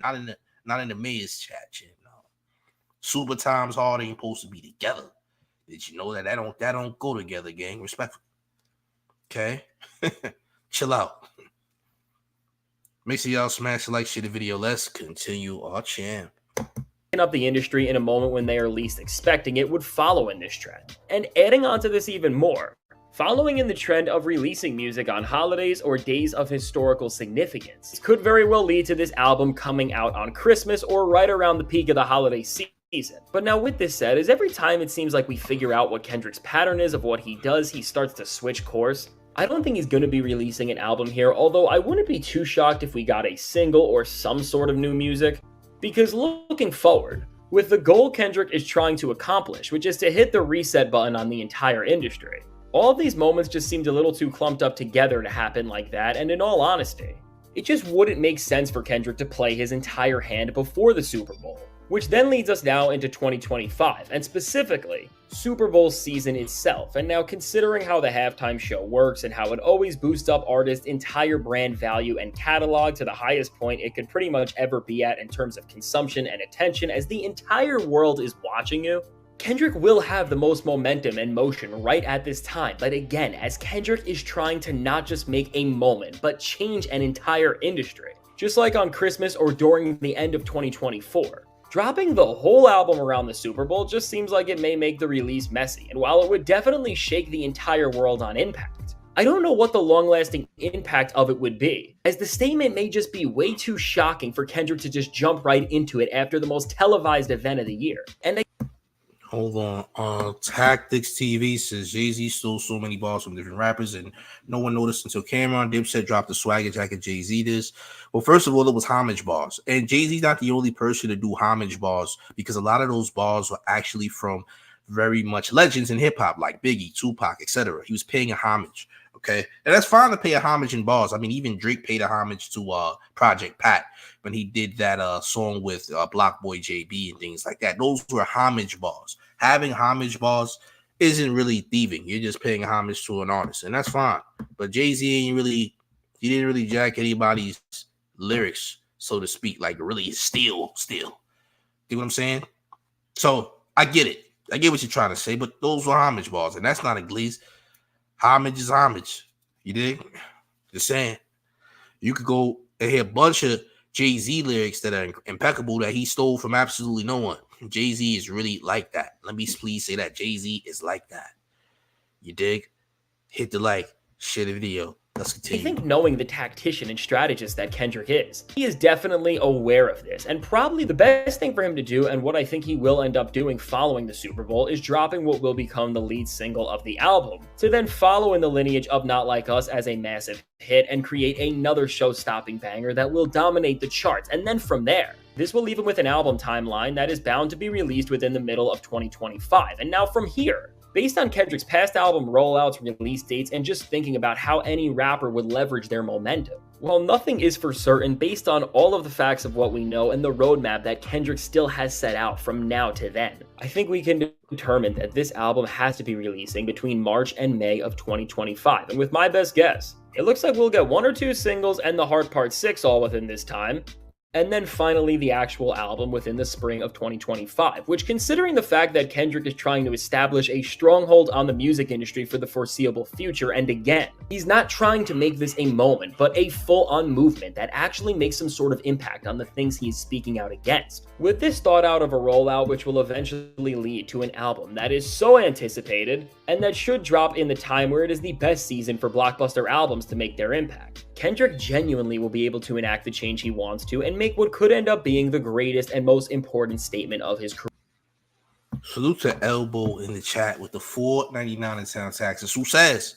Not in the mayor's chat, champ. No. Super times hard ain't supposed to be together. Did you know that don't go together, gang? Respectfully. Okay? Chill out. Make sure y'all smash the like, share the video. Let's continue our champ. Up the industry in a moment when they are least expecting it would follow in this trend. And adding on to this even more, following in the trend of releasing music on holidays or days of historical significance could very well lead to this album coming out on Christmas or right around the peak of the holiday season. But now with this said, is every time it seems like we figure out what Kendrick's pattern is of what he does, he starts to switch course. I don't think he's going to be releasing an album here, although I wouldn't be too shocked if we got a single or some sort of new music. Because looking forward, with the goal Kendrick is trying to accomplish, which is to hit the reset button on the entire industry, all of these moments just seemed a little too clumped up together to happen like that, and in all honesty, it just wouldn't make sense for Kendrick to play his entire hand before the Super Bowl. Which then leads us now into 2025, and specifically, Super Bowl season itself. And now considering how the halftime show works and how it always boosts up artists' entire brand value and catalog to the highest point it could pretty much ever be at in terms of consumption and attention as the entire world is watching you, Kendrick will have the most momentum and motion right at this time. But again, as Kendrick is trying to not just make a moment, but change an entire industry, just like on Christmas or during the end of 2024. Dropping the whole album around the Super Bowl just seems like it may make the release messy, and while it would definitely shake the entire world on impact, I don't know what the long-lasting impact of it would be, as the statement may just be way too shocking for Kendrick to just jump right into it after the most televised event of the year. And Hold on. Tactics TV says Jay-Z stole so many bars from different rappers and no one noticed until Cameron Dipset dropped the swagger jacket Jay-Z this. Well, first of all, it was homage bars. And Jay-Z's not the only person to do homage bars because a lot of those bars were actually from very much legends in hip-hop like Biggie, Tupac, etc. He was paying a homage. Okay, and that's fine to pay a homage in bars. I mean, even Drake paid a homage to Project Pat when he did that song with Block Boy JB and things like that. Those were homage bars. Having homage bars isn't really thieving. You're just paying homage to an artist, and that's fine. But Jay-Z he didn't really jack anybody's lyrics, so to speak, like really steal. You know what I'm saying? So I get it. I get what you're trying to say, but those were homage bars, and that's not a glaze. Homage is homage. You dig? Just saying. You could go and hear a bunch of Jay-Z lyrics that are impeccable that he stole from absolutely no one. Jay-Z is really like that. Let me please say that. Jay-Z is like that. You dig? Hit the like, share the video. Let's continue. I think knowing the tactician and strategist that Kendrick is, he is definitely aware of this, and probably the best thing for him to do, and what I think he will end up doing following the Super Bowl, is dropping what will become the lead single of the album, to then follow in the lineage of Not Like Us as a massive hit and create another show-stopping banger that will dominate the charts, and then from there, this will leave him with an album timeline that is bound to be released within the middle of 2025, and now from here, based on Kendrick's past album rollouts, release dates, and just thinking about how any rapper would leverage their momentum. While nothing is for certain based on all of the facts of what we know and the roadmap that Kendrick still has set out from now to then, I think we can determine that this album has to be releasing between March and May of 2025. And with my best guess, it looks like we'll get 1 or 2 singles and The Heart Part 6 all within this time, and then finally the actual album within the spring of 2025, which, considering the fact that Kendrick is trying to establish a stronghold on the music industry for the foreseeable future, and again, he's not trying to make this a moment, but a full-on movement that actually makes some sort of impact on the things he is speaking out against. With this thought out of a rollout which will eventually lead to an album that is so anticipated, and that should drop in the time where it is the best season for blockbuster albums to make their impact, Kendrick genuinely will be able to enact the change he wants to and make what could end up being the greatest and most important statement of his career. Salute to Elbow in the chat with the $4.99 in sound taxes, who says,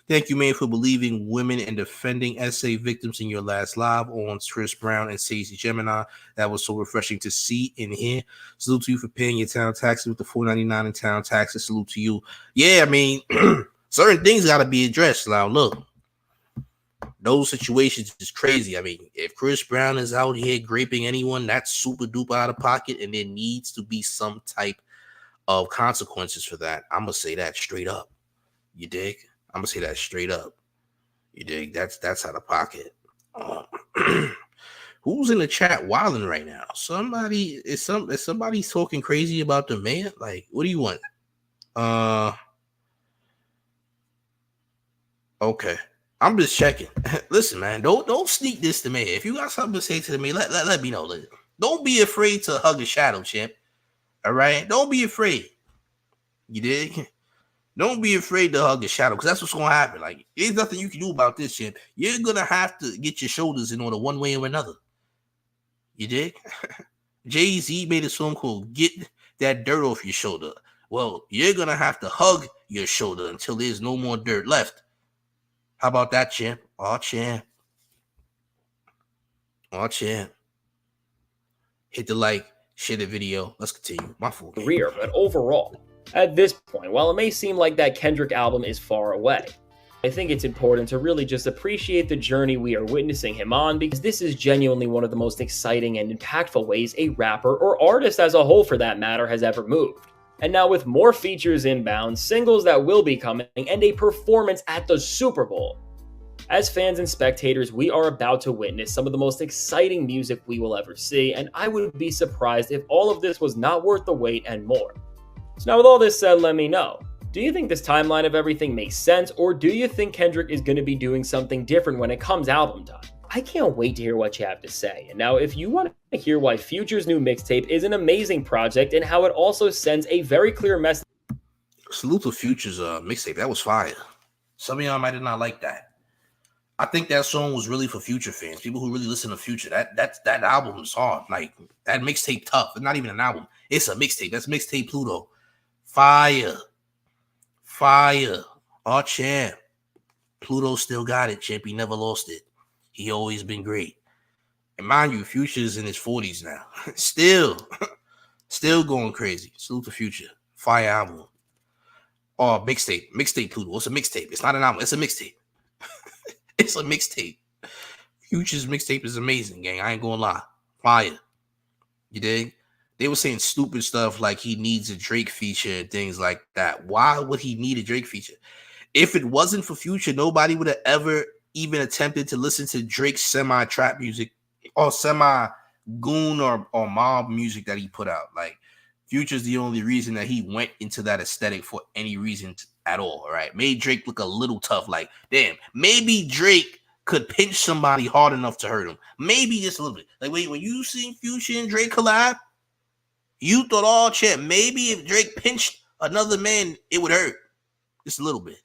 "Thank you, man, for believing women and defending SA victims in your last live on Chris Brown and Stacey Gemini. That was so refreshing to see and hear. Salute to you for paying your town taxes with the $4.99 in town taxes. Salute to you." Yeah, I mean, certain things got to be addressed. Now, look, those situations is crazy. I mean, if Chris Brown is out here graping anyone, that's super duper out of pocket, and there needs to be some type of consequences for that. I'm gonna say that straight up. You dig? I'm gonna say that straight up. You dig? That's out of pocket. Who's in the chat wilding right now? Somebody is somebody talking crazy about the man? Like, what do you want? Okay. I'm just checking. Listen, man, don't sneak this to me. If you got something to say to me, let me know. Don't be afraid to hug a shadow, champ. All right? Don't be afraid. You dig? Don't be afraid to hug a shadow, because that's what's going to happen. Like, there's nothing you can do about this, champ. You're going to have to get your shoulders in order one way or another. You dig? Jay-Z made a song called "Get That Dirt Off Your Shoulder." Well, you're going to have to hug your shoulder until there's no more dirt left. How about that, champ? Oh, champ. Oh, champ. Hit the like, share the video. Let's continue. My fault. Career, but overall, at this point, while it may seem like that Kendrick album is far away, I think it's important to really just appreciate the journey we are witnessing him on, because this is genuinely one of the most exciting and impactful ways a rapper, or artist as a whole for that matter, has ever moved. And now with more features inbound, singles that will be coming, and a performance at the Super Bowl, as fans and spectators, we are about to witness some of the most exciting music we will ever see, and I would be surprised if all of this was not worth the wait and more. So now with all this said, let me know. Do you think this timeline of everything makes sense, or do you think Kendrick is going to be doing something different when it comes album time? I can't wait to hear what you have to say. And now, if you want to hear why Future's new mixtape is an amazing project and how it also sends a very clear message. Salute to Future's mixtape. That was fire. Some of y'all might have not liked that. I think that song was really for Future fans, people who really listen to Future. That album is hard. Like, that mixtape tough. It's not even an album. It's a mixtape. That's mixtape Pluto. Fire. Our champ. Pluto still got it, champ. He never lost it. He always been great. And mind you, Future's in his 40s now. Still going crazy. Salute to Future. Fire album. Oh, mixtape Pluto. It's a mixtape. It's not an album. It's a mixtape. It's a mixtape. Future's mixtape is amazing, gang. I ain't gonna lie. Fire. You dig? They were saying stupid stuff like he needs a Drake feature and things like that. Why would he need a Drake feature? If it wasn't for Future, nobody would have ever even attempted to listen to Drake's semi-trap music or semi-goon or mob music that he put out. Like, Future's the only reason that he went into that aesthetic for any reason at all, right? Made Drake look a little tough. Like, damn, maybe Drake could pinch somebody hard enough to hurt him. Maybe just a little bit. Like, wait, when you seen Future and Drake collab, you thought, oh, champ, maybe if Drake pinched another man, it would hurt. Just a little bit.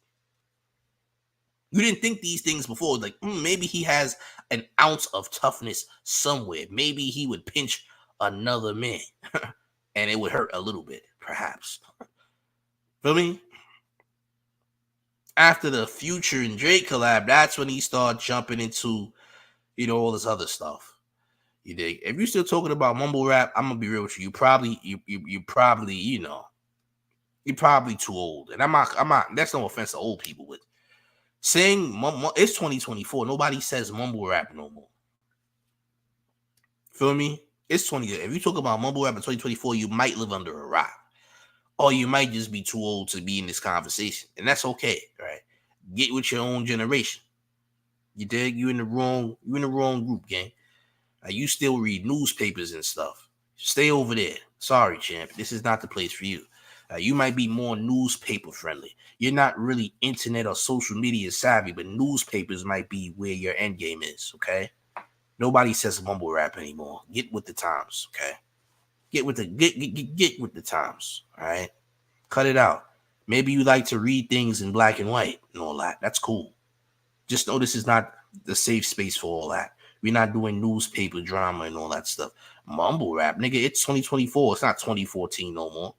You didn't think these things before. Like, maybe he has an ounce of toughness somewhere. Maybe he would pinch another man. And it would hurt a little bit, perhaps. Feel me? After the Future and Drake collab, that's when he started jumping into, all this other stuff. You dig? If you're still talking about mumble rap, I'm gonna be real with you. You're probably too old. And I'm not. That's no offense to old people, but saying it's 2024. Nobody says mumble rap no more. Feel me? It's 20. If you talk about mumble rap in 2024, you might live under a rock, or you might just be too old to be in this conversation, and that's okay, right? Get with your own generation. You dig? You in the wrong group, gang. You still read newspapers and stuff. Stay over there. Sorry, champ. This is not the place for you. You might be more newspaper friendly. You're not really internet or social media savvy, but newspapers might be where your end game is, okay? Nobody says mumble rap anymore. Get with the times, okay? Get with the times, all right? Cut it out. Maybe you like to read things in black and white and all that. That's cool. Just know this is not the safe space for all that. We're not doing newspaper drama and all that stuff. Mumble rap, nigga, it's 2024. It's not 2014 no more.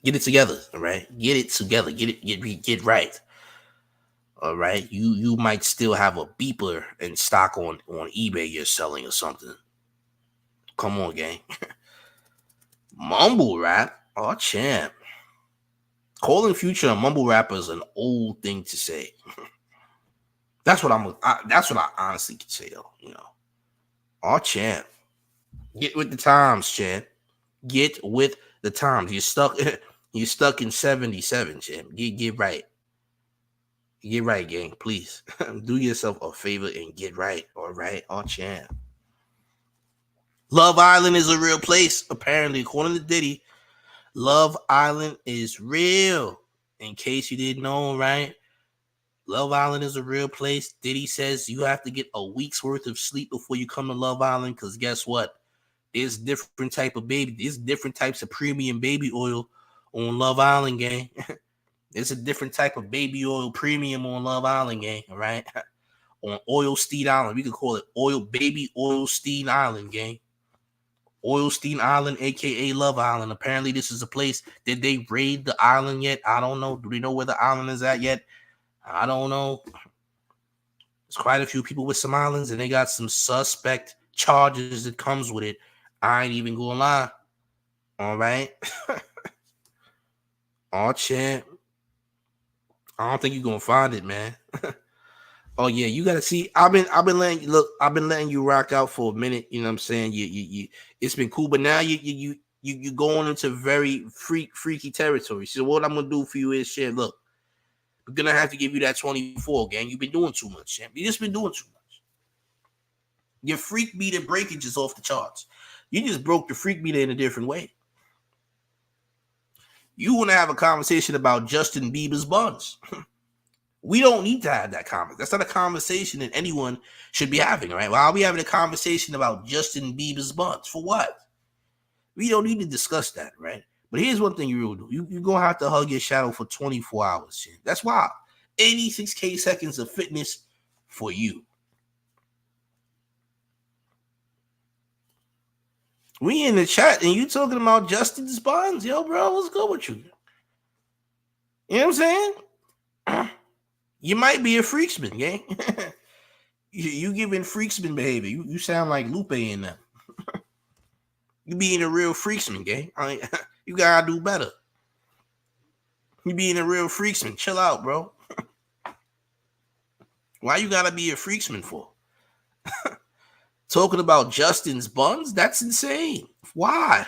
Get it together, all right? Get it together. Get right. All right? You might still have a beeper in stock on eBay you're selling or something. Come on, gang. Mumble rap? Oh, champ. Calling Future a mumble rapper is an old thing to say. That's what I honestly can say, though. Oh, champ. Get with the times, champ. Get with the times. You're stuck in 77, champ. Get right. Get right, gang. Please. Do yourself a favor and get right. All right? Oh, champ. Love Island is a real place. Apparently, according to Diddy, Love Island is real. In case you didn't know, right? Love Island is a real place. Diddy says you have to get a week's worth of sleep before you come to Love Island, because guess what? There's different type of baby. There's different types of premium baby oil on Love Island, gang. There's a different type of baby oil premium on Love Island, gang, all right? On Oilstein Island. We could call it baby Oilstein Island, gang. Oilstein Island, a.k.a. Love Island. Apparently, this is a place. Did they raid the island yet? I don't know. Do they know where the island is at yet? I don't know. There's quite a few people with some islands, and they got some suspect charges that comes with it. I ain't even gonna lie. All right? Oh, champ. I don't think you're gonna find it, man. Oh yeah, you gotta see. I've been letting you rock out for a minute. You know what I'm saying? You it's been cool, but now you going into very freaky territory. So what I'm gonna do for you is, shit, look, we're gonna have to give you that 24, gang. You've been doing too much, champ. You just been doing too much. Your freak meter breakage is off the charts. You just broke the freak meter in a different way. You want to have a conversation about Justin Bieber's buns. We don't need to have that conversation. That's not a conversation that anyone should be having, right? Why are we having a conversation about Justin Bieber's buns? For what? We don't need to discuss that, right? But here's one thing you will do. You're going to have to hug your shadow for 24 hours, shit. That's wild. 86K seconds of fitness for you. We in the chat and you talking about Justin's bonds, yo, bro. What's good with you? You know what I'm saying? You might be a freaksman, gang. you giving freaksman behavior. You sound like Lupe in them. You being a real freaksman, gang. You gotta do better. You being a real freaksman. Chill out, bro. Why you gotta be a freaksman for? Talking about Justin's buns? That's insane. Why?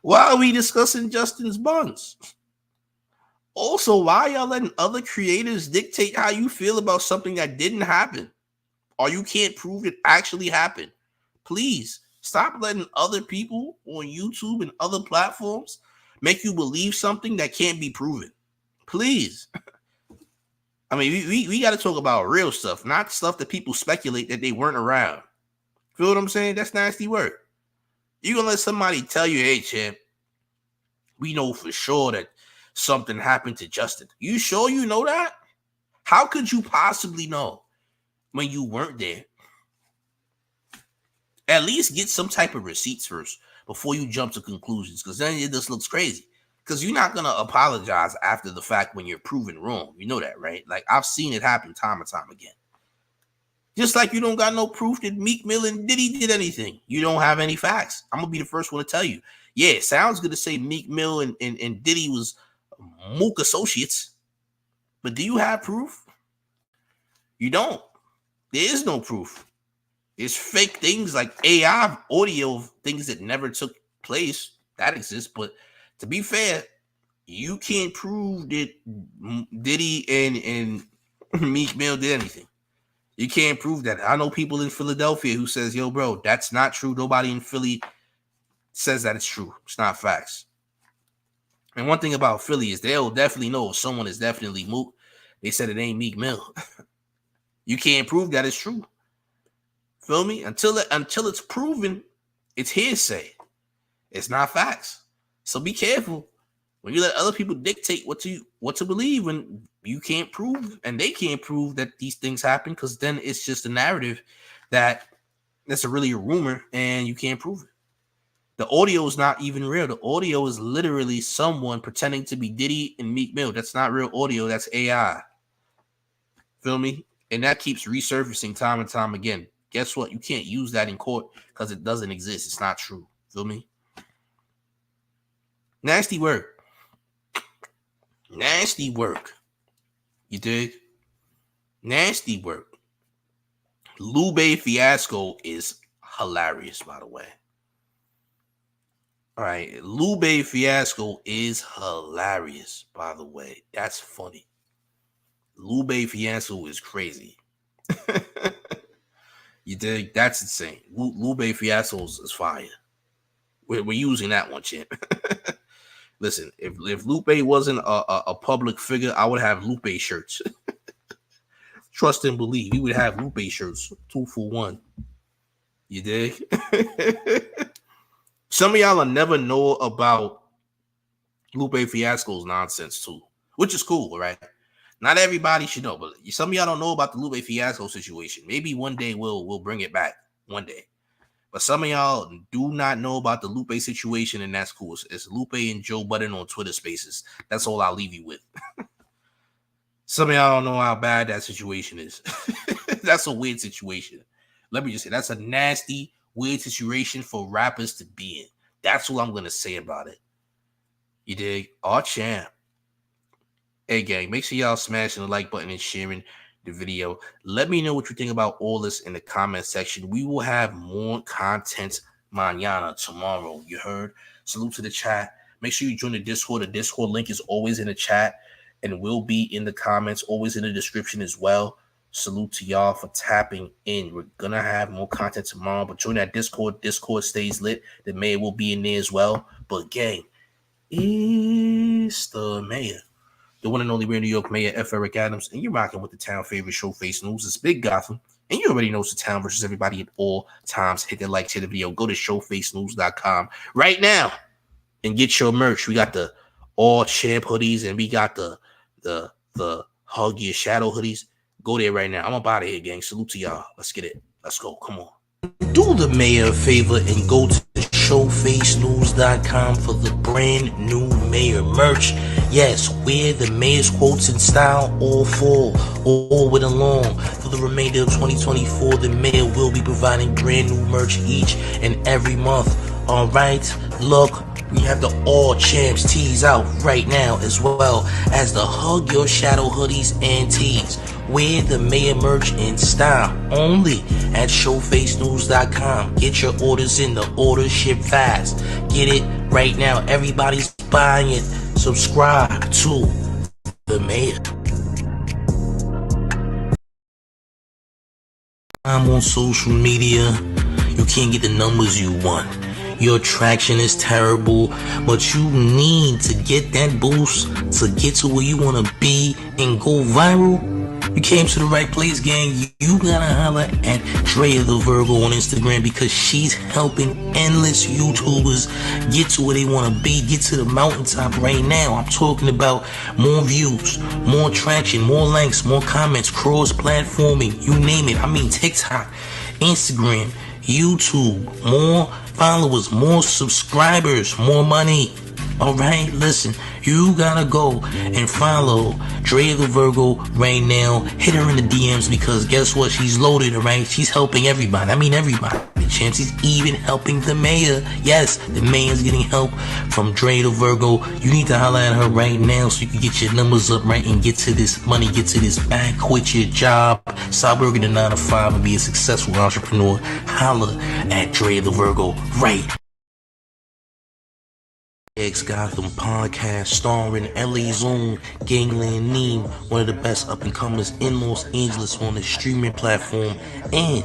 Why are we discussing Justin's buns? Also, why y'all letting other creators dictate how you feel about something that didn't happen or you can't prove it actually happened? Please stop letting other people on YouTube and other platforms make you believe something that can't be proven. Please. I mean, we got to talk about real stuff, not stuff that people speculate that they weren't around. Feel what I'm saying? That's nasty work. You gonna let somebody tell you, hey, champ, we know for sure that something happened to Justin. You sure you know that? How could you possibly know when you weren't there? At least get some type of receipts first before you jump to conclusions, because then it just looks crazy. Because you're not going to apologize after the fact when you're proven wrong. You know that, right? Like, I've seen it happen time and time again. Just like you don't got no proof that Meek Mill and Diddy did anything. You don't have any facts. I'm going to be the first one to tell you. Yeah, it sounds good to say Meek Mill and Diddy was Mook associates. But do you have proof? You don't. There is no proof. There's fake things like AI audio of things that never took place. That exists. But to be fair, you can't prove that Diddy and Meek Mill did anything. You can't prove that. I know people in Philadelphia who says, yo, bro, that's not true. Nobody in Philly says that it's true. It's not facts. And one thing about Philly is they'll definitely know if someone is definitely Mook. They said it ain't Meek Mill. You can't prove that it's true. Feel me? Until it's proven, it's hearsay. It's not facts. So be careful when you let other people dictate what to believe when you can't prove and they can't prove that these things happen, because then it's just a narrative that's really a rumor and you can't prove it. The audio is not even real. The audio is literally someone pretending to be Diddy and Meek Mill. That's not real audio. That's AI. Feel me? And that keeps resurfacing time and time again. Guess what? You can't use that in court because it doesn't exist. It's not true. Feel me? Nasty work. Nasty work. You dig? Nasty work. Lube fiasco is hilarious, by the way. All right. Lube fiasco is hilarious, by the way. That's funny. Lube fiasco is crazy. You dig? That's insane. Lube fiasco is fire. We're using that one, champ. Listen, if Lupe wasn't a public figure, I would have Lupe shirts. Trust and believe. We would have Lupe shirts, 2 for 1. You dig? Some of y'all will never know about Lupe Fiasco's nonsense too, which is cool, right? Not everybody should know, but some of y'all don't know about the Lupe Fiasco situation. Maybe one day we'll bring it back. One day. But some of y'all do not know about the Lupe situation, and that's cool. It's Lupe and Joe Budden on Twitter Spaces. That's all I'll leave you with. Some of y'all don't know how bad that situation is. That's a weird situation. Let me just say, that's a nasty, weird situation for rappers to be in. That's what I'm going to say about it. You dig? Our champ. Hey, gang, make sure y'all smashing the like button and sharing the video. Let me know what you think about all this in the comment section. We will have more content mañana, tomorrow. You heard? Salute to the chat. Make sure you join the Discord. The Discord link is always in the chat and will be in the comments, always in the description as well. Salute to y'all for tapping in. We're going to have more content tomorrow, but join that Discord. Discord stays lit. The mayor will be in there as well. But gang, it's the mayor. The one and only real New York Mayor, F. Eric Adams, and you're rocking with the town favorite Showface News. It's Big Gotham, and you already know it's the town versus everybody at all times. Hit that like, share the video. Go to showfacenews.com right now and get your merch. We got the all champ hoodies, and we got the hug your shadow hoodies. Go there right now. I'm up out of here, gang. Salute to y'all. Let's get it. Let's go. Come on. do the mayor a favor and go to showfacenews.com for the brand new mayor merch. Yes, wear the mayor's quotes in style all fall, all winter long. For the remainder of 2024, the mayor will be providing brand new merch each and every month. Alright, look, we have the All Champs tees out right now, as well as the Hug Your Shadow hoodies and tees. Wear the mayor merch in style only at showfacenews.com. Get your orders in, the orders ship fast. Get it right now. Everybody's buying it. Subscribe to the mayor. I'm on social media. You can't get the numbers you want. Your traction is terrible, but you need to get that boost to get to where you want to be and go viral. You came to the right place, gang. You gotta holler at Drea the Virgo on Instagram, because she's helping endless YouTubers get to where they want to be, get to the mountaintop right now. I'm talking about more views, more traction, more likes, more comments, cross-platforming, you name it. I mean TikTok, Instagram, YouTube, more followers, more subscribers, more money. Alright, listen, you gotta go and follow Drea the Virgo right now. Hit her in the DMs, because guess what? She's loaded, alright? She's helping everybody. I mean everybody. Champs is even helping the mayor. Yes, the mayor's getting help from Drea the Virgo. You need to holler at her right now so you can get your numbers up, right, and get to this money, get to this bag, quit your job, stop working the 9 to 5 and be a successful entrepreneur. Holler at Drea the Virgo right. Gotham podcast starring LA's own Gangland Neem, one of the best up-and-comers in Los Angeles on the streaming platform, and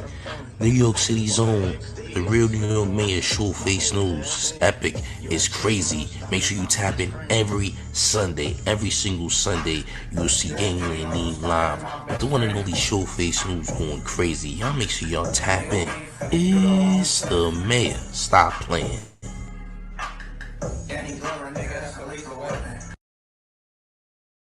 New York City's own, the real New York mayor, Showface News. It's epic. It's crazy. Make sure you tap in every Sunday. Every single Sunday, you'll see Gangland Neem live. But the one and only Showface News going crazy. Y'all make sure y'all tap in. It's the mayor. Stop playing.